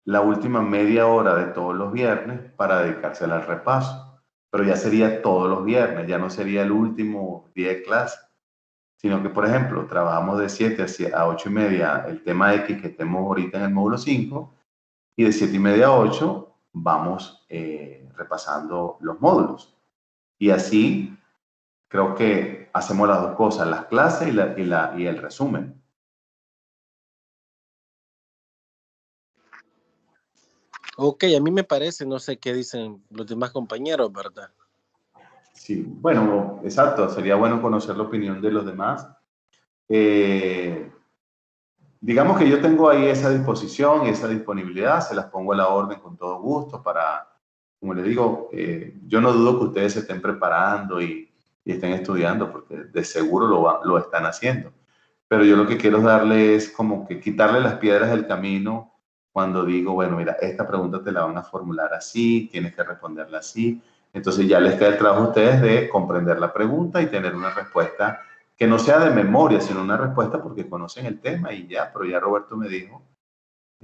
[SPEAKER 1] la última media hora de todos los viernes para dedicársela al repaso. Pero ya sería todos los viernes, ya no sería el último día de clase, sino que, por ejemplo, trabajamos de 7 a 8:30 el tema X que estemos ahorita en el módulo 5 y de 7:30 a 8 vamos repasando los módulos. Y así creo que hacemos las dos cosas, las clases y el resumen.
[SPEAKER 2] Ok, a mí me parece, no sé qué dicen los demás compañeros, ¿verdad?
[SPEAKER 1] Sí, bueno, exacto, sería bueno conocer la opinión de los demás. Digamos que yo tengo ahí esa disposición y esa disponibilidad, se las pongo a la orden con todo gusto para, como les digo, yo no dudo que ustedes se estén preparando y estén estudiando, porque de seguro lo están haciendo. Pero yo lo que quiero es darle es como que quitarle las piedras del camino cuando digo, bueno, mira, esta pregunta te la van a formular así, tienes que responderla así. Entonces ya les queda el trabajo a ustedes de comprender la pregunta y tener una respuesta que no sea de memoria, sino una respuesta porque conocen el tema y ya, pero ya Roberto me dijo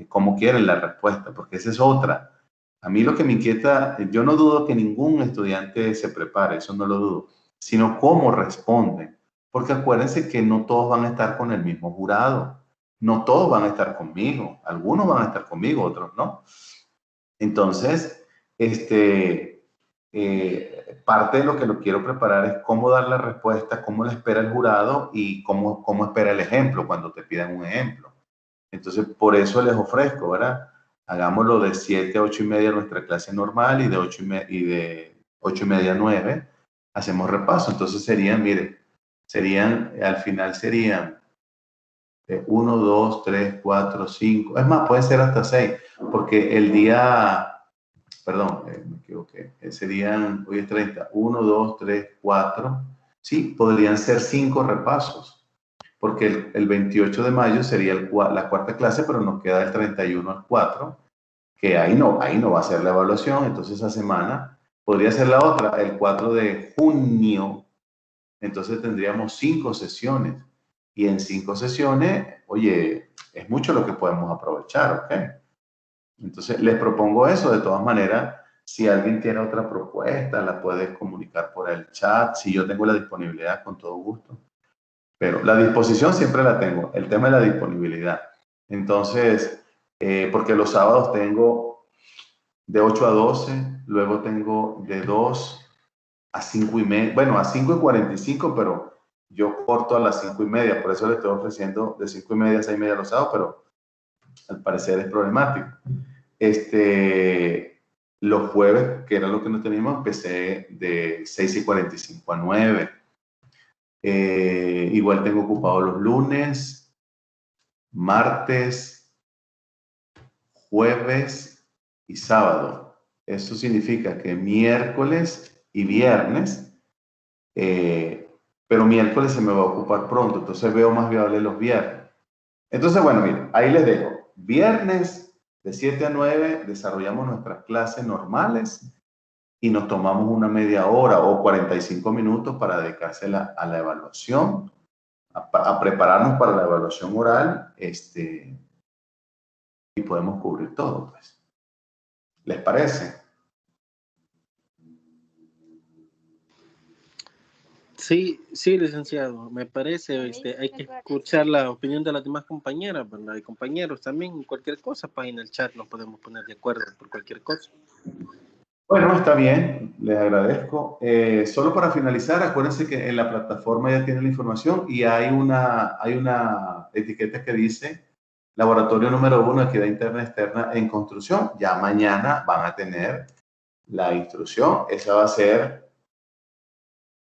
[SPEAKER 1] cómo quieren la respuesta, porque esa es otra. A mí lo que me inquieta, yo no dudo que ningún estudiante se prepare, eso no lo dudo, sino cómo responden. Porque acuérdense que no todos van a estar con el mismo jurado, no todos van a estar conmigo, algunos van a estar conmigo, otros no. Entonces, parte de lo que lo quiero preparar es cómo dar la respuesta, cómo la espera el jurado y cómo espera el ejemplo cuando te pidan un ejemplo. Entonces, por eso les ofrezco, ¿verdad? Hagámoslo de 7 a 8 y media nuestra clase normal y de 8 y media a 9 hacemos repaso. Entonces serían, mire, al final serían 1, 2, 3, 4, 5. Es más, puede ser hasta 6, porque el día, perdón, me equivoqué, serían, hoy es 30, 1, 2, 3, 4. Sí, podrían ser 5 repasos, porque el 28 de mayo sería la cuarta clase, pero nos queda el 31 al 4, que ahí no va a ser la evaluación. Entonces esa semana podría ser la otra, el 4 de junio. Entonces tendríamos 5 sesiones. Y en 5 sesiones, oye, es mucho lo que podemos aprovechar, ¿ok? Entonces les propongo eso. De todas maneras, si alguien tiene otra propuesta, la puedes comunicar por el chat. Si yo tengo la disponibilidad, con todo gusto. Pero la disposición siempre la tengo. El tema es la disponibilidad. Entonces, porque los sábados tengo de 8 a 12, luego tengo de 2 a 5 y media, bueno, a 5 y 45, pero yo corto a las 5 y media, por eso le estoy ofreciendo de 5 y media a 6 y media los sábados, pero al parecer es problemático. Los jueves, que era lo que no teníamos, empecé de 6 y 45 a 9. Igual tengo ocupado los lunes, martes, jueves y sábado. Eso significa que miércoles y viernes, pero miércoles se me va a ocupar pronto, entonces veo más viable los viernes. Entonces, bueno, miren, ahí les dejo. Viernes de 7 a 9 desarrollamos nuestras clases normales y nos tomamos una media hora o 45 minutos para dedicársela a la evaluación, a prepararnos para la evaluación oral, y podemos cubrir todo, pues. ¿Les parece?
[SPEAKER 2] Sí, sí, licenciado, me parece, hay que escuchar la opinión de las demás compañeras, ¿verdad? Y compañeros también, cualquier cosa, pues en el chat nos podemos poner de acuerdo por cualquier cosa.
[SPEAKER 1] Bueno, está bien, les agradezco. Solo para finalizar, acuérdense que en la plataforma ya tienen la información y hay una etiqueta que dice Laboratorio número 1 de Equidad Interna Externa en Construcción. Ya mañana van a tener la instrucción. Esa va a ser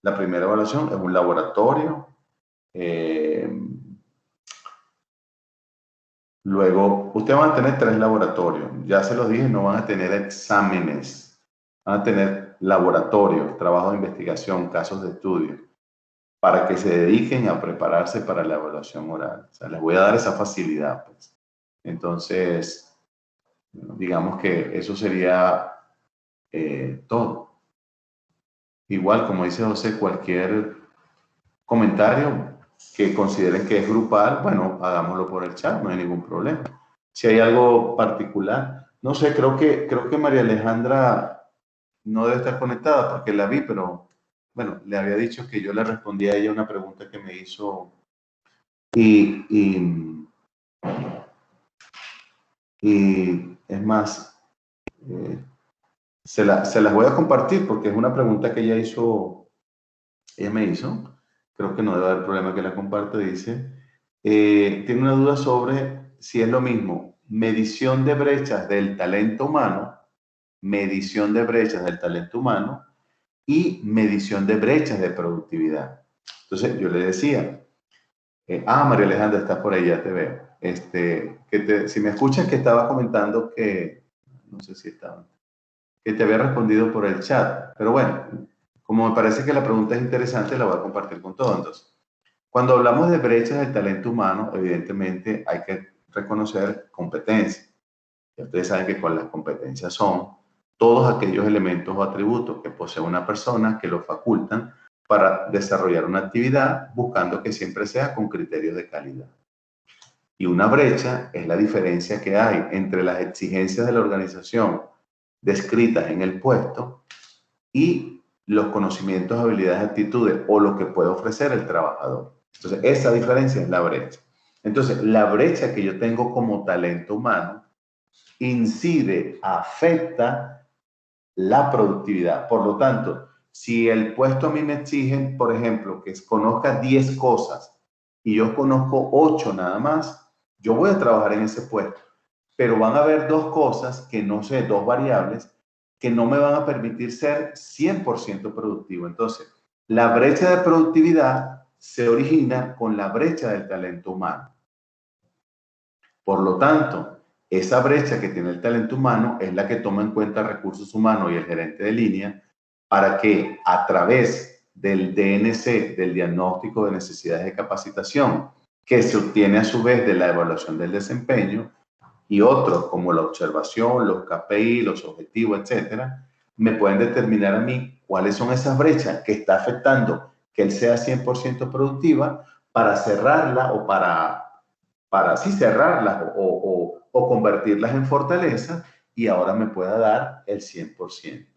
[SPEAKER 1] la primera evaluación, es un laboratorio. Luego, ustedes van a tener 3 laboratorios. Ya se los dije, no van a tener exámenes. Van a tener laboratorios, trabajos de investigación, casos de estudio, para que se dediquen a prepararse para la evaluación oral. O sea, les voy a dar esa facilidad, pues. Entonces, digamos que eso sería todo. Igual, como dice José, cualquier comentario que consideren que es grupal, bueno, hagámoslo por el chat, no hay ningún problema. Si hay algo particular, no sé, creo que María Alejandra no debe estar conectada porque la vi, pero bueno, le había dicho que yo le respondí a ella una pregunta que me hizo y es más, se las voy a compartir porque es una pregunta que ella me hizo, creo que no debe haber problema que la comparta. Dice, tiene una duda sobre si es lo mismo medición de brechas del talento humano, medición de brechas del talento humano y medición de brechas de productividad. Entonces yo le decía, María Alejandra, estás por ahí, ya te veo. Si me escuchas, que estaba comentando que, no sé si estaba, que te había respondido por el chat, pero bueno, como me parece que la pregunta es interesante, la voy a compartir con todos. Entonces, cuando hablamos de brechas del talento humano, evidentemente hay que reconocer competencias. Ya ustedes saben que con las competencias son todos aquellos elementos o atributos que posee una persona que lo facultan para desarrollar una actividad, buscando que siempre sea con criterios de calidad. Y una brecha es la diferencia que hay entre las exigencias de la organización descritas en el puesto y los conocimientos, habilidades, actitudes o lo que puede ofrecer el trabajador. Entonces, esa diferencia es la brecha. Entonces, la brecha que yo tengo como talento humano incide, afecta la productividad. Por lo tanto, si el puesto a mí me exige, por ejemplo, que conozca 10 cosas y yo conozco 8 nada más, yo voy a trabajar en ese puesto. Pero van a haber 2 cosas que no sé, 2 variables que no me van a permitir ser 100% productivo. Entonces, la brecha de productividad se origina con la brecha del talento humano. Por lo tanto, esa brecha que tiene el talento humano es la que toma en cuenta recursos humanos y el gerente de línea para que a través del DNC, del diagnóstico de necesidades de capacitación, que se obtiene a su vez de la evaluación del desempeño, y otros como la observación, los KPI, los objetivos, etcétera, me pueden determinar a mí cuáles son esas brechas que está afectando que él sea 100% productiva para cerrarla o para sí cerrarlas o convertirlas en fortaleza y ahora me pueda dar el 100%.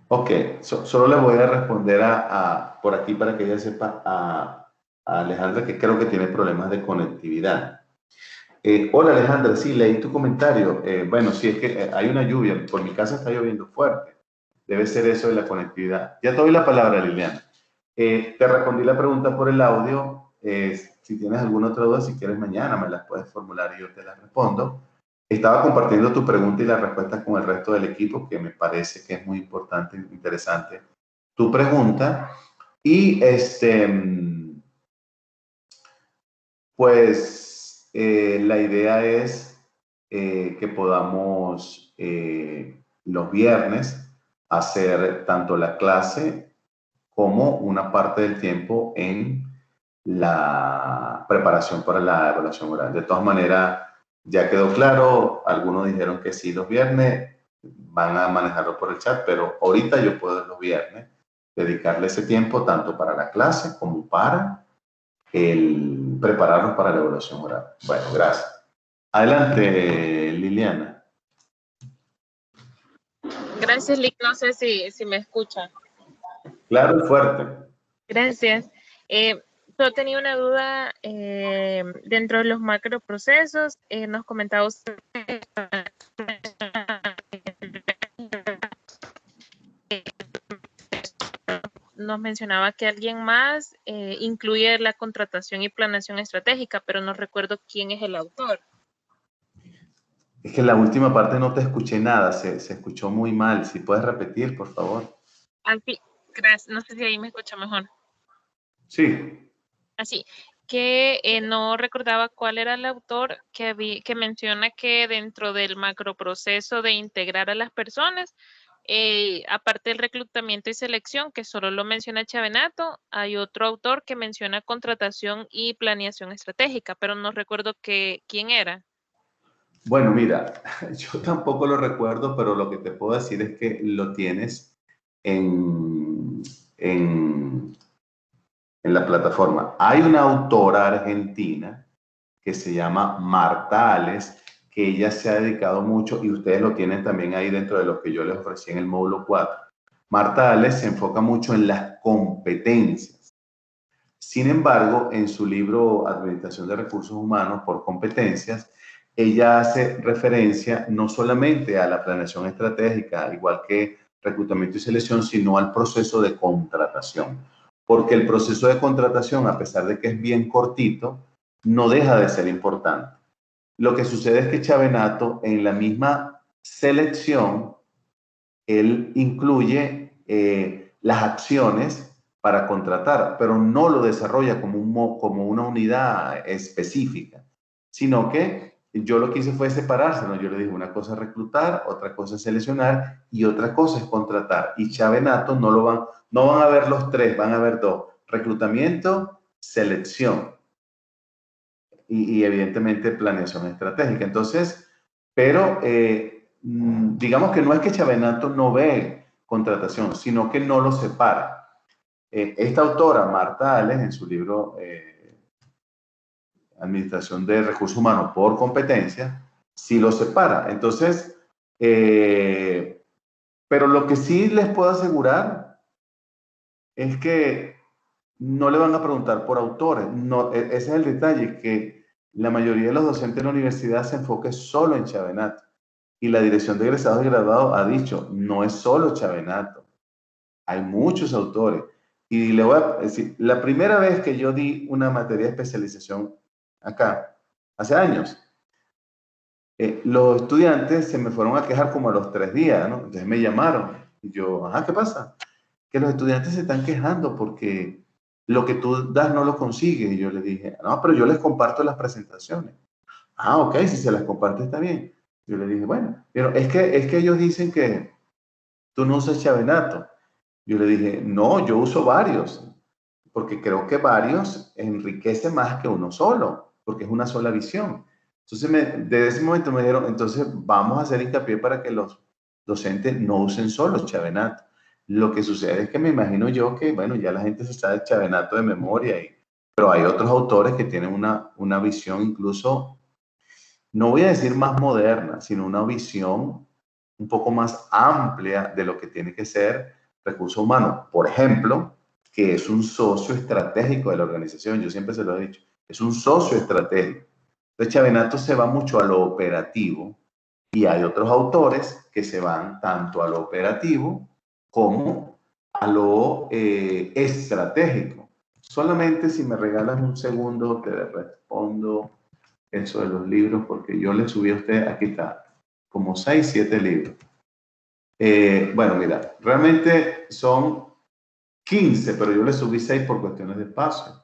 [SPEAKER 1] Ok, solo le voy a responder por aquí para que ella sepa a Alejandra que creo que tiene problemas de conectividad. Hola Alejandra, sí, leí tu comentario. Bueno, sí, es que hay una lluvia, por mi casa está lloviendo fuerte. Debe ser eso de la conectividad. Ya te doy la palabra, Liliana. Te respondí la pregunta por el audio. Si tienes alguna otra duda, si quieres mañana me las puedes formular y yo te las respondo. Estaba compartiendo tu pregunta y la respuesta con el resto del equipo, que me parece que es muy importante, interesante tu pregunta. Y pues la idea es que podamos los viernes hacer tanto la clase como una parte del tiempo en la preparación para la evaluación oral. De todas maneras, ya quedó claro, algunos dijeron que sí los viernes, van a manejarlo por el chat, pero ahorita yo puedo los viernes dedicarle ese tiempo tanto para la clase como para el prepararnos para la evaluación oral. Bueno, gracias. Adelante, Liliana.
[SPEAKER 3] Gracias, Lick. No sé si me escucha.
[SPEAKER 1] Claro y fuerte.
[SPEAKER 3] Gracias. Yo tenía una duda dentro de los macroprocesos. Nos comentaba usted nos mencionaba que alguien más incluye la contratación y planeación estratégica, pero no recuerdo quién es el autor.
[SPEAKER 1] Es que en la última parte no te escuché nada, se escuchó muy mal. Si puedes repetir, por favor.
[SPEAKER 3] Gracias. No sé si ahí me escucha mejor.
[SPEAKER 1] Sí.
[SPEAKER 3] Así, que no recordaba cuál era el autor que menciona que dentro del macroproceso de integrar a las personas, aparte del reclutamiento y selección, que solo lo menciona Chavenato, hay otro autor que menciona contratación y planeación estratégica, pero no recuerdo quién era.
[SPEAKER 1] Bueno, mira, yo tampoco lo recuerdo, pero lo que te puedo decir es que lo tienes en la plataforma. Hay una autora argentina que se llama Marta Ales, que ella se ha dedicado mucho, y ustedes lo tienen también ahí dentro de lo que yo les ofrecí en el módulo 4. Marta Ales se enfoca mucho en las competencias. Sin embargo, en su libro Administración de Recursos Humanos por Competencias, ella hace referencia no solamente a la planeación estratégica, igual que reclutamiento y selección, sino al proceso de contratación. Porque el proceso de contratación, a pesar de que es bien cortito, no deja de ser importante. Lo que sucede es que Chavenato, en la misma selección, él incluye las acciones para contratar, pero no lo desarrolla como una unidad específica, sino que yo lo que hice fue separárselo. Yo le dije, una cosa es reclutar, otra cosa es seleccionar y otra cosa es contratar. Y Chavenato no van a ver los tres, van a ver dos: reclutamiento, selección y evidentemente planeación estratégica. Entonces, pero digamos que no es que Chavenato no ve contratación, sino que no lo separa. Esta autora, Marta Ales, en su libro Administración de Recursos Humanos por Competencia, sí lo separa. Entonces, pero lo que sí les puedo asegurar es que no le van a preguntar por autores. No, ese es el detalle, que la mayoría de los docentes de la universidad se enfoque solo en Chavenato. Y la dirección de egresados y graduados ha dicho, no es solo Chavenato. Hay muchos autores. Y le voy a decir, la primera vez que yo di una materia de especialización acá, hace años, los estudiantes se me fueron a quejar como a los 3 días, ¿no? Entonces me llamaron. Y yo, ajá, ¿qué pasa? Que los estudiantes se están quejando porque lo que tú das no lo consigues. Y yo les dije, no, pero yo les comparto las presentaciones. Ah, ok, si se las comparte está bien. Yo le dije, bueno, pero es que ellos dicen que tú no usas Chavenato. Yo le dije, no, yo uso varios, porque creo que varios enriquece más que uno solo, porque es una sola visión. Entonces, desde ese momento me dijeron, entonces vamos a hacer hincapié para que los docentes no usen solo Chavenato. Lo que sucede es que me imagino yo que, bueno, ya la gente se sabe Chavenato de memoria, pero hay otros autores que tienen una visión incluso, no voy a decir más moderna, sino una visión un poco más amplia de lo que tiene que ser recursos humanos. Por ejemplo, que es un socio estratégico de la organización. Yo siempre se lo he dicho. Es un socio estratégico. Entonces, Chavenato se va mucho a lo operativo y hay otros autores que se van tanto a lo operativo como a lo estratégico. Solamente si me regalas un segundo te respondo eso de los libros, porque yo le subí a usted, aquí está, como 6, 7 libros. Bueno, mira, realmente son 15, pero yo le subí 6 por cuestiones de espacio.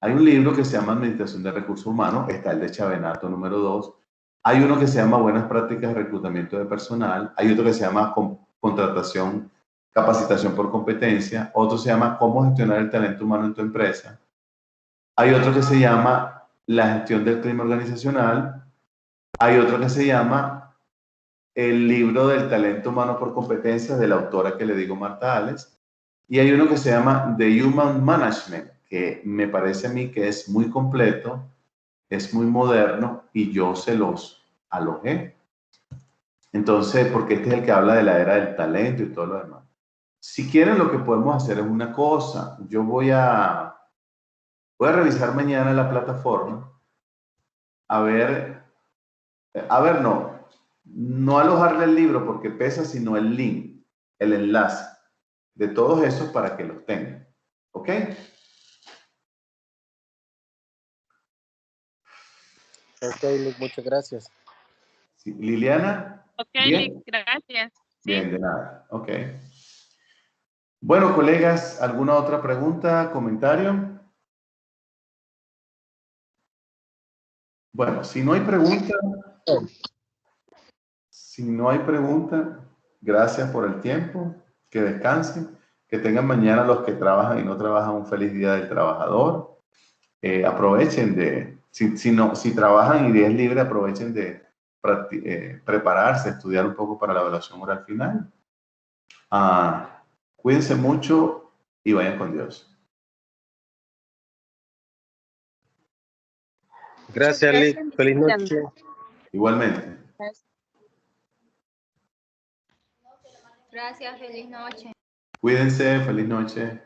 [SPEAKER 1] Hay un libro que se llama Administración de Recursos Humanos, está el de Chavenato número 2. Hay uno que se llama Buenas Prácticas de Reclutamiento de Personal. Hay otro que se llama Contratación, Capacitación por Competencia. Otro se llama Cómo gestionar el talento humano en tu empresa. Hay otro que se llama La gestión del clima organizacional. Hay otro que se llama El libro del talento humano por competencias, de la autora que le digo, Marta Ales. Y hay uno que se llama The Human Management, que me parece a mí que es muy completo, es muy moderno y yo se los alojé. Entonces, porque este es el que habla de la era del talento y todo lo demás. Si quieren, lo que podemos hacer es una cosa. Yo voy a revisar mañana la plataforma, no alojarle el libro porque pesa, sino el link, el enlace de todos esos para que los tengan. ¿Ok?
[SPEAKER 2] Ok, Luis, muchas gracias.
[SPEAKER 1] Sí. Liliana.
[SPEAKER 3] Ok,
[SPEAKER 1] ¿Bien?
[SPEAKER 3] gracias. Sí.
[SPEAKER 1] Bien, de nada. Ok. Bueno, colegas, ¿alguna otra pregunta, comentario? Bueno, si no hay pregunta, gracias por el tiempo, que descansen, que tengan mañana los que trabajan y no trabajan un feliz día del trabajador. Aprovechen si trabajan y día es libre, aprovechen de prepararse, estudiar un poco para la evaluación oral final. Cuídense mucho y vayan con Dios.
[SPEAKER 2] Gracias, Liz. Feliz noche.
[SPEAKER 1] Igualmente.
[SPEAKER 4] Gracias, feliz noche.
[SPEAKER 1] Cuídense, feliz noche.